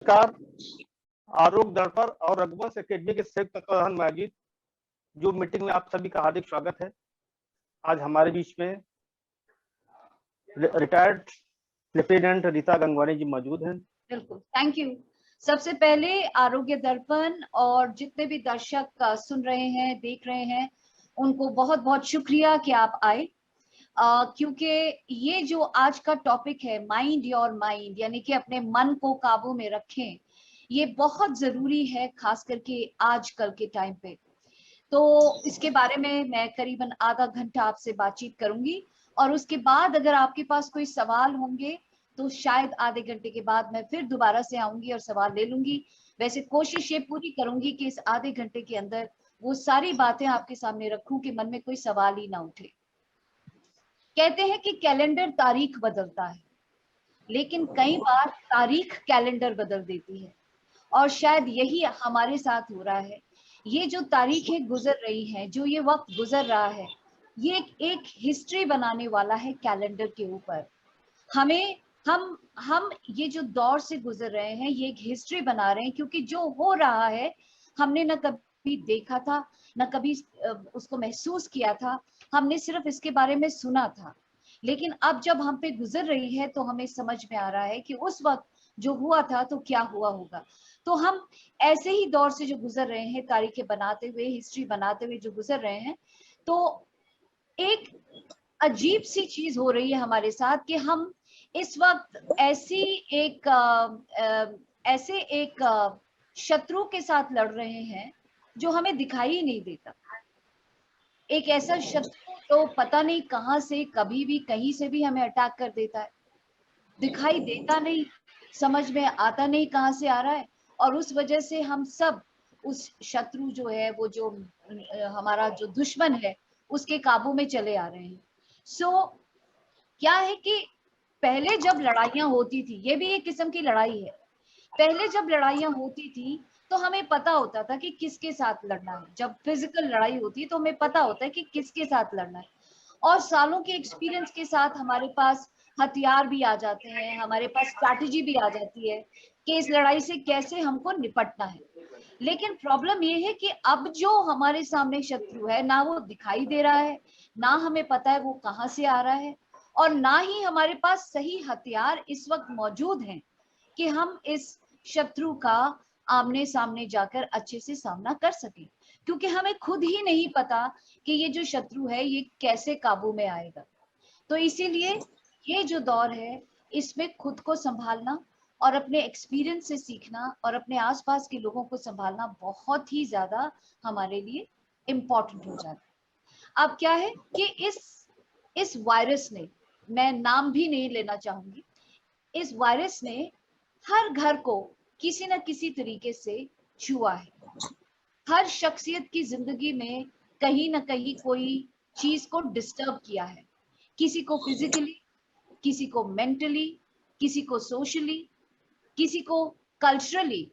नमस्कार। आरोग्य दर्पण और रघुवंश एकेडमी के संयुक्त तत्वाधान में आयोजित जो मीटिंग में आप सभी का हार्दिक स्वागत है। आज हमारे बीच में रिटायर्ड लेफ्टिनेंट रीता गंगवानी जी मौजूद हैं। बिल्कुल, थैंक यू। सबसे पहले आरोग्य दर्पण और जितने भी दर्शक सुन रहे हैं, देख रहे हैं, उनको बहुत बहुत शुक्रिया कि आप आए, क्योंकि ये जो आज का टॉपिक है माइंड योर माइंड, यानी कि अपने मन को काबू में रखें, ये बहुत जरूरी है, खास करके आजकल के टाइम पे। तो इसके बारे में मैं करीबन आधा घंटा आपसे बातचीत करूंगी और उसके बाद अगर आपके पास कोई सवाल होंगे तो शायद आधे घंटे के बाद मैं फिर दोबारा से आऊंगी और सवाल ले लूंगी। वैसे कोशिश ये पूरी करूंगी कि इस आधे घंटे के अंदर वो सारी बातें आपके सामने रखूं कि मन में कोई सवाल ही ना उठे। कहते हैं कि कैलेंडर तारीख बदलता है, लेकिन कई बार तारीख कैलेंडर बदल देती है, और शायद यही हमारे साथ हो रहा है। ये जो तारीखें गुजर रही हैं, जो ये वक्त गुजर रहा है, ये एक हिस्ट्री बनाने वाला है कैलेंडर के ऊपर। हमें हम ये जो दौर से गुजर रहे हैं, ये एक हिस्ट्री बना रहे हैं, क्योंकि जो हो रहा है हमने न कभी देखा था, न कभी उसको महसूस किया था, हमने सिर्फ इसके बारे में सुना था। लेकिन अब जब हम पे गुजर रही है तो हमें समझ में आ रहा है कि उस वक्त जो हुआ था तो क्या हुआ होगा। तो हम ऐसे ही दौर से जो गुजर रहे हैं, तारीखें बनाते हुए, हिस्ट्री बनाते हुए जो गुजर रहे हैं, तो एक अजीब सी चीज हो रही है हमारे साथ कि हम इस वक्त ऐसे एक शत्रु के साथ लड़ रहे हैं जो हमें दिखाई ही नहीं देता। एक ऐसा शत्रु तो पता नहीं कहां से, कभी भी कहीं से भी हमें अटैक कर देता है, दिखाई देता नहीं, समझ में आता नहीं कहां से आ रहा है, और उस वजह से हम सब उस शत्रु जो है, वो जो हमारा जो दुश्मन है, उसके काबू में चले आ रहे हैं। सो क्या है कि पहले जब लड़ाइयां होती थी, ये भी एक किस्म की लड़ाई है, पहले जब लड़ाइयां होती थी तो हमें पता होता था कि किसके साथ लड़ना है। जब फिजिकल लड़ाई होती है तो हमें पता होता है कि किसके साथ लड़ना है, और सालों के एक्सपीरियंस के साथ हमारे पास हथियार भी आ जाते हैं, हमारे पास स्ट्रैटेजी भी आ जाती है कि इस लड़ाई से कैसे हमको निपटना है। लेकिन प्रॉब्लम ये है कि अब जो हमारे सामने शत्रु है, ना वो दिखाई दे रहा है, ना हमें पता है वो कहाँ से आ रहा है, और ना ही हमारे पास सही हथियार इस वक्त मौजूद हैं कि हम इस शत्रु का आमने सामने जाकर अच्छे से सामना कर सकें, क्योंकि हमें खुद ही नहीं पता कि ये जो शत्रु है ये कैसे काबू में आएगा। तो इसीलिए ये जो दौर है, इसमें खुद को संभालना और अपने एक्सपीरियंस से सीखना और अपने आसपास के लोगों को संभालना बहुत ही ज्यादा हमारे लिए इम्पोर्टेंट हो जाता है। अब क्या है कि इस वायरस ने, मैं नाम भी नहीं लेना चाहूंगी, इस वायरस ने हर घर को किसी न किसी तरीके से छुआ है। हर शख्सियत की जिंदगी में कहीं ना कहीं कोई चीज को डिस्टर्ब किया है, किसी को फिजिकली, किसी को मेंटली, किसी को सोशली, किसी को कल्चरली,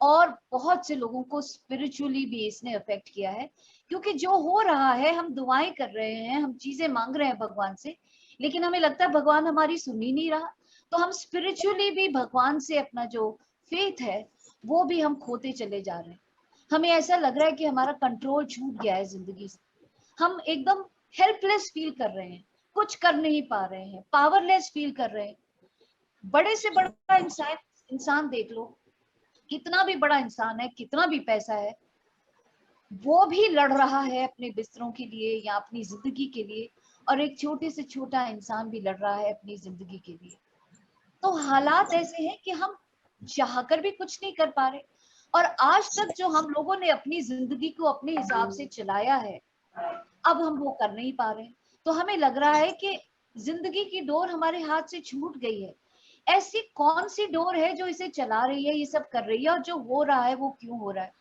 और बहुत से लोगों को स्पिरिचुअली भी इसने अफेक्ट किया है। क्योंकि जो हो रहा है, हम दुआएं कर रहे हैं, हम चीजें मांग रहे हैं भगवान से, लेकिन हमें लगता है भगवान हमारी सुन ही नहीं रहा। तो हम स्पिरिचुअली भी भगवान से अपना जो फेथ है वो भी हम खोते चले जा रहे हैं। हमें ऐसा लग रहा है कि हमारा कंट्रोल छूट गया है जिंदगी से, हम एकदम हेल्पलेस फील कर रहे हैं, कुछ कर नहीं पा रहे हैं, पावरलेस फील कर रहे हैं। बड़े से बड़ा इंसान इंसान देख लो, कितना भी बड़ा इंसान है, कितना भी पैसा है, वो भी लड़ रहा है अपने बिस्तरों के लिए या अपनी जिंदगी के लिए, और एक छोटे से छोटा इंसान भी लड़ रहा है अपनी जिंदगी के लिए। तो हालात ऐसे हैं कि हम चाहकर भी कुछ नहीं कर पा रहे, और आज तक जो हम लोगों ने अपनी जिंदगी को अपने हिसाब से चलाया है, अब हम वो कर नहीं पा रहे। तो हमें लग रहा है कि जिंदगी की डोर हमारे हाथ से छूट गई है। ऐसी कौन सी डोर है जो इसे चला रही है, ये सब कर रही है, और जो हो रहा है वो क्यों हो रहा है।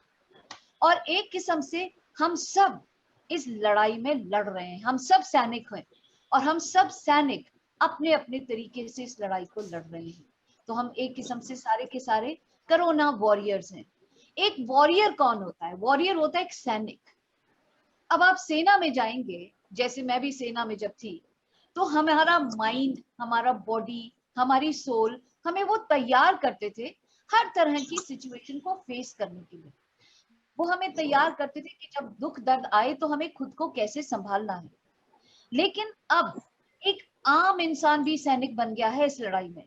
और एक किस्म से हम सब इस लड़ाई में लड़ रहे हैं, हम सब सैनिक हैं, और हम सब सैनिक अपने अपने तरीके से इस लड़ाई को लड़ रहे हैं। तो हम एक किस्म से सारे के सारे कोरोना वॉरियर्स हैं। एक वॉरियर कौन होता है? वॉरियर होता है एक सैनिक। अब आप सेना में जाएंगे, जैसे मैं भी सेना में जब थी, तो हमारा माइंड, हमारा बॉडी, हमारी सोल हमें वो तैयार करते थे, हर तरह की सिचुएशन को फेस करने के लिए। वो हमें तैयार करते थे कि जब दुख दर्द आए तो हमें खुद को कैसे संभालना है। लेकिन अब एक आम इंसान भी सैनिक बन गया है इस लड़ाई में,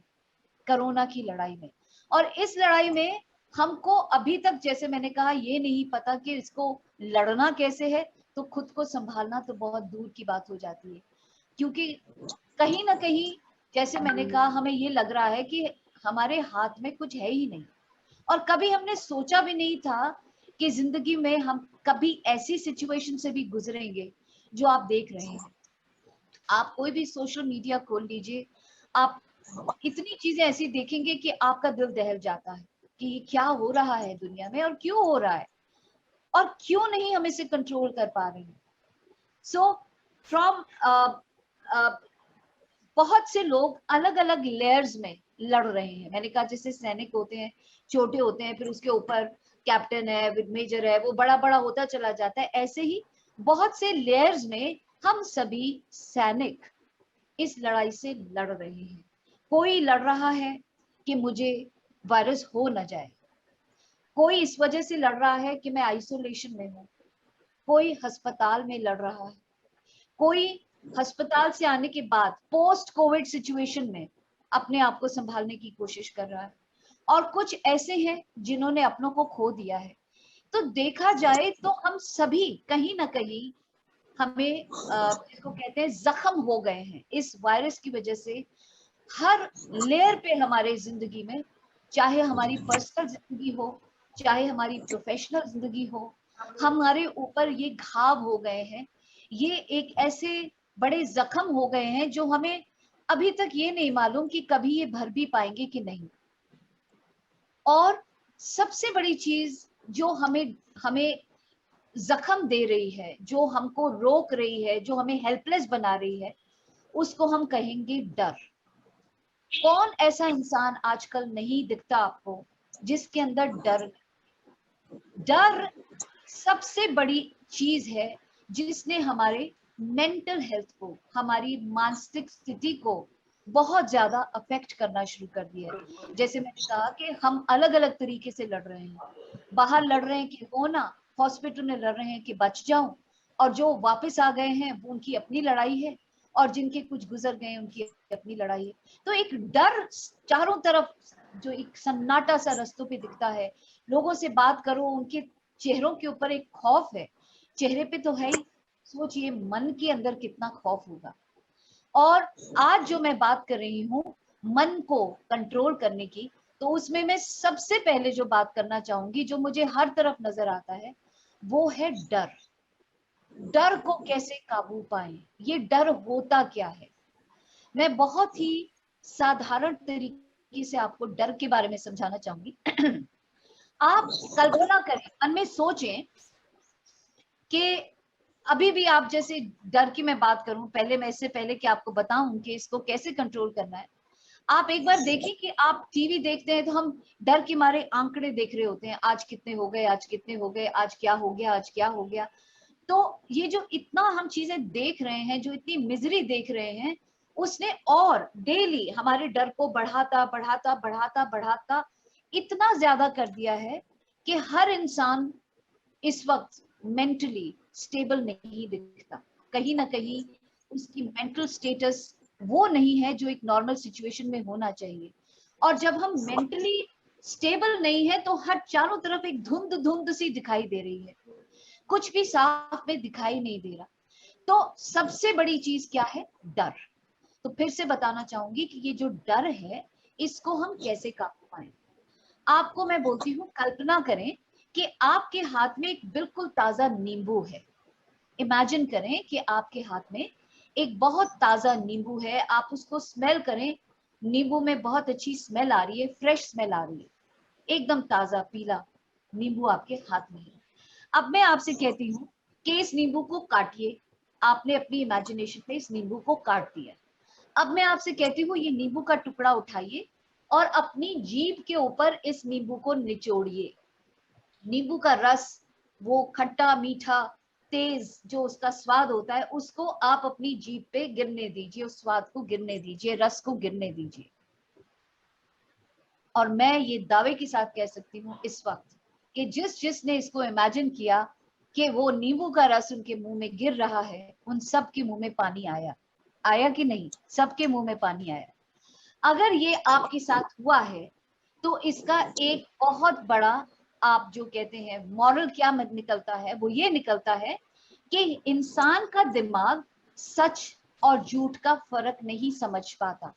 कोरोना की लड़ाई में। और इस लड़ाई में हमको अभी तक, जैसे मैंने कहा, ये नहीं पता कि इसको लड़ना कैसे है, तो खुद को संभालना तो बहुत दूर की बात हो जाती है। क्योंकि कहीं ना कहीं, जैसे मैंने कहा, हमें ये लग रहा है कि हमारे हाथ में कुछ है ही नहीं। और कभी हमने सोचा भी नहीं था कि जिंदगी में हम कभी ऐसी सिचुएशन से भी गुजरेंगे जो आप देख रहे हैं। आप कोई भी सोशल मीडिया खोल लीजिए, आप इतनी चीजें ऐसी देखेंगे कि आपका दिल दहल जाता है कि ये क्या हो रहा है दुनिया में, और क्यों हो रहा है, और क्यों नहीं हम इसे कंट्रोल कर पा रहे हैं। सो फ्रॉम बहुत से लोग अलग अलग लेयर्स में लड़ रहे हैं। मैंने कहा जैसे सैनिक होते हैं, छोटे होते हैं, फिर उसके ऊपर कैप्टन है, विद मेजर है, वो बड़ा बड़ा होता चला जाता है। ऐसे ही बहुत से लेयर्स में हम सभी सैनिक इस लड़ाई से लड़ रहे हैं। कोई लड़ रहा है कि मुझे वायरस हो न जाए, कोई इस वजह से लड़ रहा है कि मैं आइसोलेशन में हूँ, कोई अस्पताल में लड़ रहा है, कोई अस्पताल से आने के बाद पोस्ट कोविड सिचुएशन में अपने आप को संभालने की कोशिश कर रहा है, और कुछ ऐसे हैं जिन्होंने अपनों को खो दिया है। तो देखा जाए तो हम सभी कहीं ना कहीं, हमें जिसको कहते हैं जख्म हो गए हैं इस वायरस की वजह से। हर लेयर पे हमारे जिंदगी में, चाहे हमारी पर्सनल जिंदगी हो, चाहे हमारी प्रोफेशनल जिंदगी हो, हमारे ऊपर ये घाव हो गए हैं। ये एक ऐसे बड़े जख्म हो गए हैं जो हमें अभी तक ये नहीं मालूम कि कभी ये भर भी पाएंगे कि नहीं। और सबसे बड़ी चीज जो हमें हमें जख्म दे रही है, जो हमको रोक रही है, जो हमें हेल्पलेस बना रही है, उसको हम कहेंगे डर। कौन ऐसा इंसान आजकल नहीं दिखता आपको जिसके अंदर डर? डर सबसे बड़ी चीज है जिसने हमारे मेंटल हेल्थ को, हमारी मानसिक स्थिति को बहुत ज्यादा अफेक्ट करना शुरू कर दिया है। जैसे मैंने कहा कि हम अलग अलग तरीके से लड़ रहे हैं। बाहर लड़ रहे हैं कि हो ना, हॉस्पिटल में लड़ रहे हैं कि बच जाऊं, और जो वापस आ गए हैं वो उनकी अपनी लड़ाई है, और जिनके कुछ गुजर गए हैं उनकी अपनी लड़ाई है। तो एक डर चारों तरफ, जो एक सन्नाटा सा रास्तों पे दिखता है। लोगों से बात करो, उनके चेहरों के ऊपर एक खौफ है, चेहरे पे तो है ही, सोचिए मन के अंदर कितना खौफ होगा। और आज जो मैं बात कर रही हूँ मन को कंट्रोल करने की, तो उसमें मैं सबसे पहले जो बात करना चाहूंगी, जो मुझे हर तरफ नजर आता है, वो है डर। डर को कैसे काबू पाएं, ये डर होता क्या है। मैं बहुत ही साधारण तरीके से आपको डर के बारे में समझाना चाहूंगी। आप कल्पना करें, मन में सोचें कि अभी भी आप, जैसे डर की मैं बात करूं, पहले मैं इससे पहले कि आपको बताऊं कि इसको कैसे कंट्रोल करना है, आप एक बार देखिए कि आप टीवी देखते हैं तो हम डर के मारे आंकड़े देख रहे होते हैं, आज कितने हो गए, आज कितने हो गए, आज क्या हो गया, आज क्या हो गया। तो ये जो इतना हम चीजें देख रहे हैं, जो इतनी मिजरी देख रहे हैं, उसने और डेली हमारे डर को बढ़ाता बढ़ाता बढ़ाता बढ़ाता इतना ज्यादा कर दिया है कि हर इंसान इस वक्त मेंटली स्टेबल नहीं दिखता। कहीं ना कहीं उसकी मेंटल स्टेटस वो नहीं है जो एक नॉर्मल सिचुएशन में होना चाहिए। और जब हम मेंटली स्टेबल नहीं है तो हर चारों तरफ एक धुंध धुंध सी दिखाई दे रही है, कुछ भी साफ में दिखाई नहीं दे रहा। तो सबसे बड़ी चीज क्या है? डर। तो फिर से बताना चाहूंगी कि ये जो डर है, इसको हम कैसे काबू पाएं। आपको मैं बोलती हूँ, कल्पना करें कि आपके हाथ में एक बिल्कुल ताजा नींबू है। इमेजिन करें कि आपके हाथ में एक बहुत ताजा नींबू है, आप उसको स्मेल करें, नींबू में बहुत अच्छी स्मेल आ रही है, फ्रेश स्मेल आ रही है, एकदम ताजा पीला नींबू आपके हाथ में है। अब मैं आपसे कहती हूँ कि इस नींबू को काटिए। आपने अपनी इमेजिनेशन में इस नींबू को काट दिया। अब मैं आपसे कहती हूँ ये नींबू का टुकड़ा उठाइए और अपनी जीभ के ऊपर इस नींबू को निचोड़िए। नींबू का रस, वो खट्टा मीठा तेज जो उसका स्वाद होता है, उसको आप अपनी जीभ पे गिरने दीजिए, उस स्वाद को गिरने दीजिए, रस को गिरने दीजिए। और मैं ये दावे के साथ कह सकती हूँ इस वक्त कि जिसने इसको इमेजिन किया कि वो नींबू का रस उनके मुंह में गिर रहा है, उन सब के मुंह में पानी आया। आया कि नहीं? सबके मुंह में पानी आया। अगर ये आपके साथ हुआ है तो इसका एक बहुत बड़ा, आप जो कहते हैं मॉरल क्या निकलता है, वो ये निकलता है कि इंसान का दिमाग सच और झूठ का फर्क नहीं समझ पाता।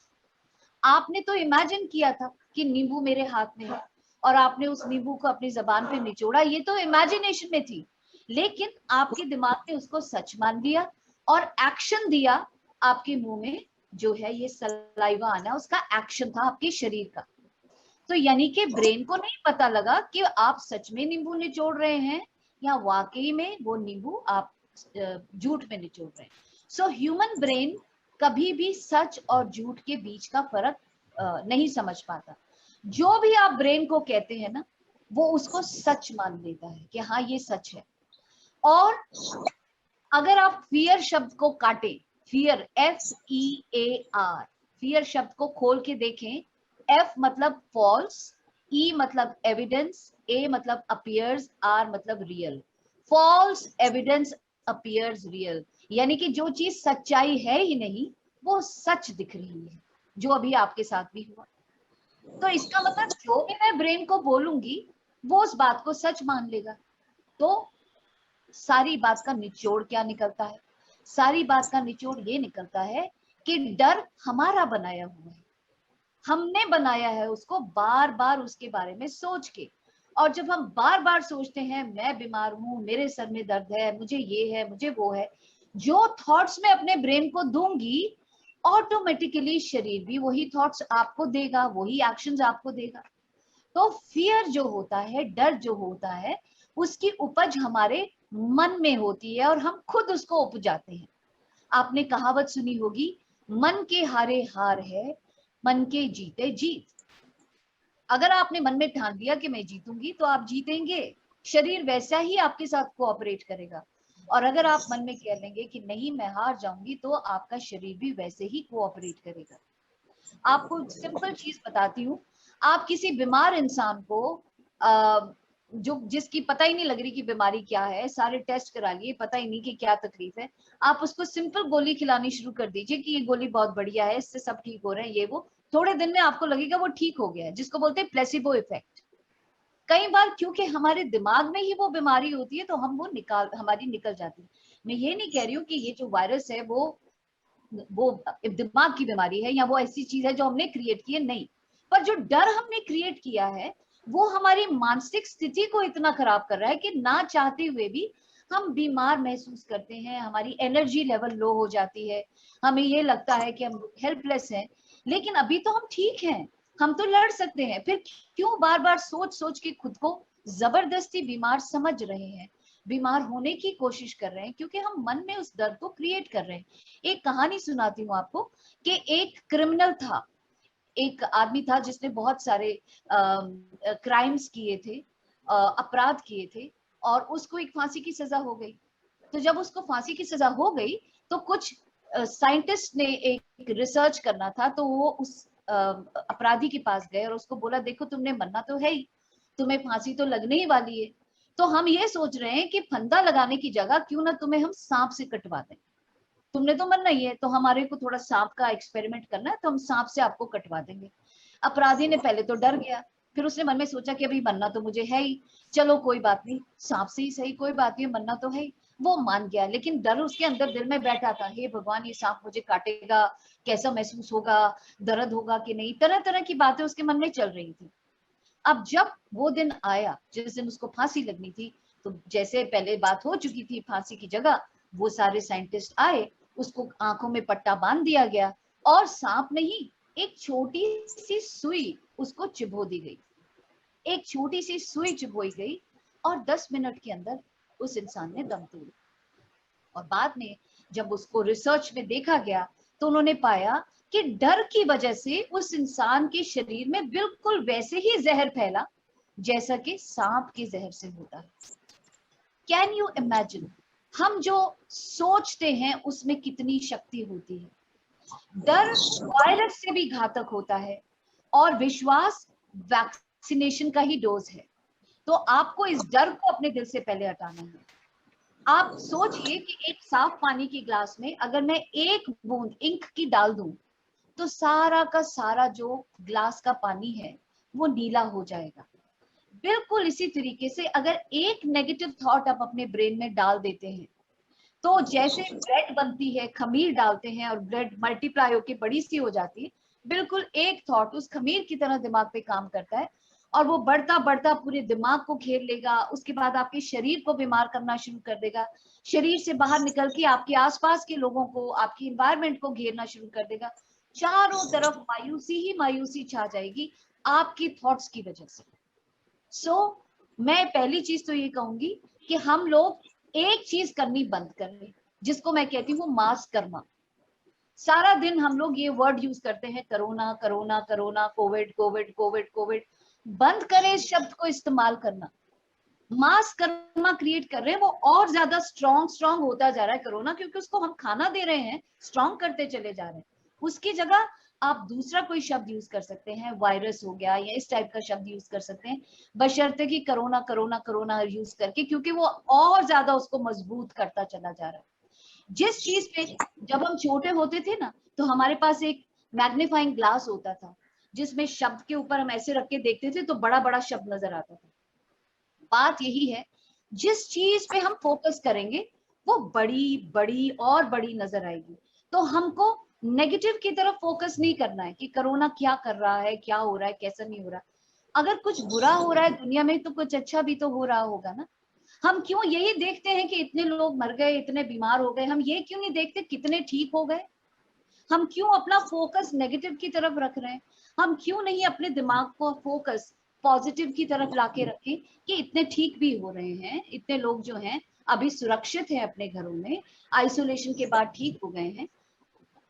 आपने तो इमेजिन किया था कि नींबू मेरे हाथ में है और आपने उस नींबू को अपनी जबान पे निचोड़ा, ये तो इमेजिनेशन में थी, लेकिन आपके दिमाग ने उसको सच मान लिया और एक्शन दिया। आपके मुंह में जो है ये सलाइवा आना, उसका एक्शन था आपके शरीर का। तो यानी कि ब्रेन को नहीं पता लगा कि आप सच में नींबू निचोड़ रहे हैं या वाकई में वो नींबू आप झूठ में निचोड़ रहे हैं। सो ह्यूमन ब्रेन कभी भी सच और झूठ के बीच का फर्क नहीं समझ पाता। जो भी आप ब्रेन को कहते हैं ना, वो उसको सच मान लेता है कि हाँ ये सच है। और अगर आप फियर शब्द को काटे, फियर FEAR, फियर शब्द को खोल के देखें, F मतलब फॉल्स, E मतलब एविडेंस, A मतलब अपीयर्स, R मतलब real. False evidence appears real, यानी कि जो चीज सच्चाई है ही नहीं वो सच दिख रही है, जो अभी आपके साथ भी हुआ। तो इसका मतलब जो भी मैं ब्रेन को बोलूंगी वो उस बात को सच मान लेगा। तो सारी बात का निचोड़ क्या निकलता है? सारी बात का निचोड़ ये निकलता है कि डर हमारा बनाया हुआ है, हमने बनाया है उसको बार बार उसके बारे में सोच के। और जब हम बार बार सोचते हैं मैं बीमार हूं, मेरे सर में दर्द है, मुझे ये है, मुझे वो है, जो थॉट्स मैं अपने ब्रेन को दूंगी ऑटोमेटिकली शरीर भी वही थॉट्स आपको देगा, वही एक्शंस आपको देगा। तो फियर जो होता है, डर जो होता है, उसकी उपज हमारे मन में होती है और हम खुद उसको उपजाते हैं। आपने कहावत सुनी होगी, मन के हारे हार है, मन के जीते जीत। अगर आपने मन में ठान दिया कि मैं जीतूंगी तो आप जीतेंगे, शरीर वैसा ही आपके साथ कोऑपरेट करेगा। और अगर आप मन में कह लेंगे कि नहीं मैं हार जाऊंगी, तो आपका शरीर भी वैसे ही कोऑपरेट करेगा। आपको सिंपल चीज बताती हूँ, आप किसी बीमार इंसान को जो जिसकी पता ही नहीं लग रही कि बीमारी क्या है, सारे टेस्ट करा लिए, पता ही नहीं कि क्या तकलीफ है, आप उसको सिंपल गोली खिलानी शुरू कर दीजिए कि ये गोली बहुत बढ़िया है, इससे सब ठीक हो रहे हैं, ये वो, थोड़े दिन में आपको लगेगा वो ठीक हो गया है, जिसको बोलते हैं प्लेसिबो इफेक्ट। कई बार क्योंकि हमारे दिमाग में ही वो बीमारी होती है तो हम वो हमारी निकल जाती है। मैं ये नहीं कह रही हूँ कि ये जो वायरस है वो दिमाग की बीमारी है या वो ऐसी चीज है जो हमने क्रिएट की है, नहीं। पर जो डर हमने क्रिएट किया है वो हमारी मानसिक स्थिति को इतना खराब कर रहा है कि ना चाहते हुए भी हम बीमार महसूस करते हैं, हमारी एनर्जी लेवल लो हो जाती है, हमें ये लगता है कि हम हेल्पलेस हैं। लेकिन अभी तो हम ठीक हैं, हम तो लड़ सकते हैं, फिर क्यों बार बार सोच सोच के खुद को जबरदस्ती बीमार समझ रहे हैं, बीमार होने की कोशिश कर रहे हैं, क्योंकि हम मन में उस दर्द को क्रिएट कर रहे हैं। एक कहानी सुनाती हूँ आपको कि एक क्रिमिनल था, एक आदमी था जिसने बहुत सारे क्राइम्स किए थे, अपराध किए थे, और उसको एक फांसी की सजा हो गई। तो जब उसको फांसी की सजा हो गई तो कुछ साइंटिस्ट ने एक रिसर्च करना था, तो वो उस अपराधी के पास गए और उसको बोला देखो तुमने मरना तो है ही, तुम्हें फांसी तो लगने ही वाली है, तो हम ये सोच रहे हैं कि फंदा लगाने की जगह क्यों ना तुम्हें हम सांप से कटवा दें, तुमने तो मरना ही है, तो हमारे को थोड़ा सांप का एक्सपेरिमेंट करना है, तो हम सांप से आपको कटवा देंगे। अपराधी ने पहले तो डर गया, फिर उसने मन में सोचा कि अभी मरना तो मुझे है ही, चलो कोई बात नहीं, सांप से ही सही, कोई बात नहीं, मरना तो है ही। वो मान गया, लेकिन डर उसके अंदर दिल में बैठा था, हे भगवान ये सांप मुझे काटेगा, कैसा महसूस होगा, दर्द होगा कि नहीं, तरह तरह की बातें उसके मन में चल रही थी। अब जब वो दिन आया जिस दिन उसको फांसी लगनी थी, तो जैसे पहले बात हो चुकी थी फांसी की जगह, वो सारे साइंटिस्ट आए, उसको आंखों में पट्टा बांध दिया गया और सांप नहीं, एक छोटी सी सुई उसको चुभो दी गई, एक छोटी सी सुई चुभोई गई, और 10 मिनट के अंदर उस इंसान ने दम तोड़। और बाद में जब उसको रिसर्च में देखा गया तो उन्होंने पाया कि डर की वजह से उस इंसान के शरीर में बिल्कुल वैसे ही जहर फैला जैसा कि सांप के जहर से होता है। कैन यू इमेजिन, हम जो सोचते हैं उसमें कितनी शक्ति होती है। डर वायरस से भी घातक होता है और विश्वास वैक्सीनेशन का ही डोज है। तो आपको इस डर को अपने दिल से पहले हटाना है। आप सोचिए कि एक साफ पानी की ग्लास में अगर मैं एक बूंद इंक की डाल दूं तो सारा का सारा जो ग्लास का पानी है वो नीला हो जाएगा। बिल्कुल इसी तरीके से अगर एक नेगेटिव थॉट आप अपने ब्रेन में डाल देते हैं, तो जैसे ब्रेड बनती है, खमीर डालते हैं और ब्रेड मल्टीप्लाई होकर बड़ी सी हो जाती है, बिल्कुल एक थॉट उस खमीर की तरह दिमाग पे काम करता है और वो बढ़ता बढ़ता पूरे दिमाग को घेर लेगा। उसके बाद आपके शरीर को बीमार करना शुरू कर देगा, शरीर से बाहर निकल के आपके आसपास के लोगों को, आपकी इन्वायरमेंट को घेरना शुरू कर देगा। चारों तरफ मायूसी ही मायूसी छा जाएगी आपकी थॉट्स की वजह से। मैं पहली चीज तो ये कहूंगी कि हम लोग एक चीज करनी बंद कर लें, जिसको मैं कहती हूँ मास कर्मा। सारा दिन हम लोग ये वर्ड यूज करते हैं, corona corona corona, Covid Covid Covid Covid. बंद करें इस शब्द को इस्तेमाल करना। मास कर्मा क्रिएट कर रहे हैं, वो और ज्यादा स्ट्रॉन्ग स्ट्रॉन्ग होता जा रहा है कोरोना, क्योंकि उसको हम खाना दे रहे हैं, स्ट्रॉन्ग करते चले जा रहे हैं। उसकी जगह आप दूसरा कोई शब्द यूज कर सकते हैं, वायरस हो गया या इस टाइप का शब्द यूज कर सकते हैं, बशर्ते कि कोरोना कोरोना कोरोना यूज करके, क्योंकि वो और ज्यादा उसको मजबूत करता चला जा रहा है। जिस चीज पे जब हम छोटे होते थे ना, तो हमारे पास एक मैग्नीफाइंग ग्लास होता था जिसमें शब्द के ऊपर हम ऐसे रख के देखते थे तो बड़ा बड़ा शब्द नजर आता था। बात यही है, जिस चीज पे हम फोकस करेंगे वो बड़ी बड़ी और बड़ी नजर आएगी। तो हमको नेगेटिव की तरफ फोकस नहीं करना है कि कोरोना क्या कर रहा है, क्या हो रहा है, कैसा नहीं हो रहा। अगर कुछ बुरा हो रहा है दुनिया में तो कुछ अच्छा भी तो हो रहा होगा ना। हम क्यों यही देखते हैं कि इतने लोग मर गए, इतने बीमार हो गए, हम ये क्यों नहीं देखते कितने ठीक हो गए। हम क्यों अपना फोकस नेगेटिव की तरफ रख रहे हैं। हम क्यों नहीं अपने दिमाग को फोकस पॉजिटिव की तरफ लाके रखें कि इतने ठीक भी हो रहे हैं, इतने लोग जो हैं अभी सुरक्षित हैं अपने घरों में, आइसोलेशन के बाद ठीक हो गए हैं।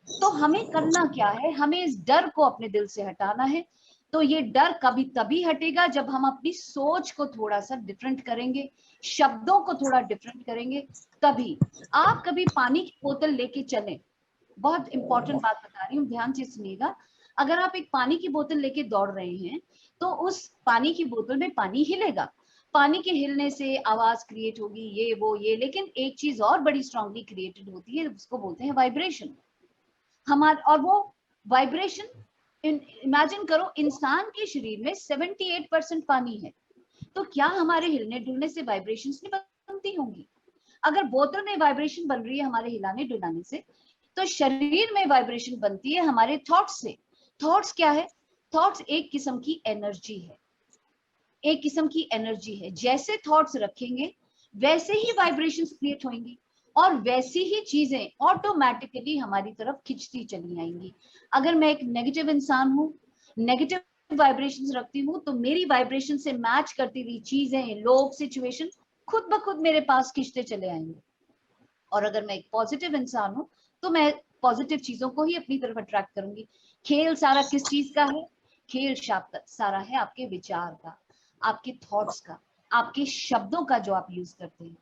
तो हमें करना क्या है, हमें इस डर को अपने दिल से हटाना है। तो ये डर कभी तभी हटेगा जब हम अपनी सोच को थोड़ा सा डिफरेंट करेंगे, शब्दों को थोड़ा डिफरेंट करेंगे। तभी आप कभी पानी की बोतल लेके चलें, बहुत इंपॉर्टेंट बात बता रही हूँ, ध्यान से सुनिएगा। अगर आप एक पानी की बोतल लेके दौड़ रहे हैं तो उस पानी की बोतल में पानी हिलेगा, पानी के हिलने से आवाज क्रिएट होगी, ये वो ये, लेकिन एक चीज और बड़ी स्ट्रांगली क्रिएटेड होती है, उसको बोलते हैं वाइब्रेशन। हमारे और वो वाइब्रेशन, इमेजिन करो इंसान के शरीर में 78% पानी है, तो क्या हमारे हिलने डुलने से वाइब्रेशंस नहीं बनती होंगी। अगर बोतल में वाइब्रेशन बन रही है हमारे हिलाने डुलाने से, तो शरीर में वाइब्रेशन बनती है हमारे थॉट्स से। थॉट्स क्या है, थॉट्स एक किस्म की एनर्जी है, एक किस्म की एनर्जी है। जैसे थॉट्स रखेंगे वैसे ही वाइब्रेशंस क्रिएट होंगी और वैसी ही चीजें ऑटोमेटिकली हमारी तरफ खिंचती चली आएंगी। अगर मैं एक नेगेटिव इंसान हूँ, नेगेटिव वाइब्रेशंस रखती हूँ, तो मेरी वाइब्रेशन से मैच करती हुई चीजें, लोग, सिचुएशन खुद ब खुद मेरे पास खिंचते चले आएंगे। और अगर मैं एक पॉजिटिव इंसान हूं तो मैं पॉजिटिव चीजों को ही अपनी तरफ अट्रैक्ट करूंगी। खेल सारा किस चीज का है, खेल सारा है आपके विचार का, आपके थॉट्स का, आपके शब्दों का जो आप यूज करते हैं।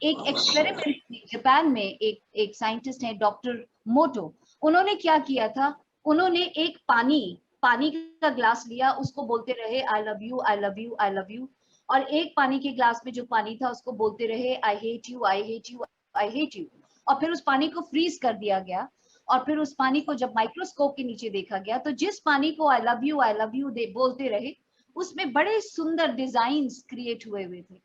एक एक्सपेरिमेंट जापान में एक साइंटिस्ट है डॉक्टर मोटो, उन्होंने क्या किया था, उन्होंने एक पानी पानी का ग्लास लिया, उसको बोलते रहे I love you I love you I love you, और एक पानी के ग्लास में जो पानी था उसको बोलते रहे I hate you I hate you I hate you. और फिर उस पानी को फ्रीज कर दिया गया, और फिर उस पानी को जब माइक्रोस्कोप के नीचे देखा गया तो जिस पानी को आई लव यू बोलते रहे उसमें बड़े सुंदर डिजाइन्स क्रिएट हुए हुए थे,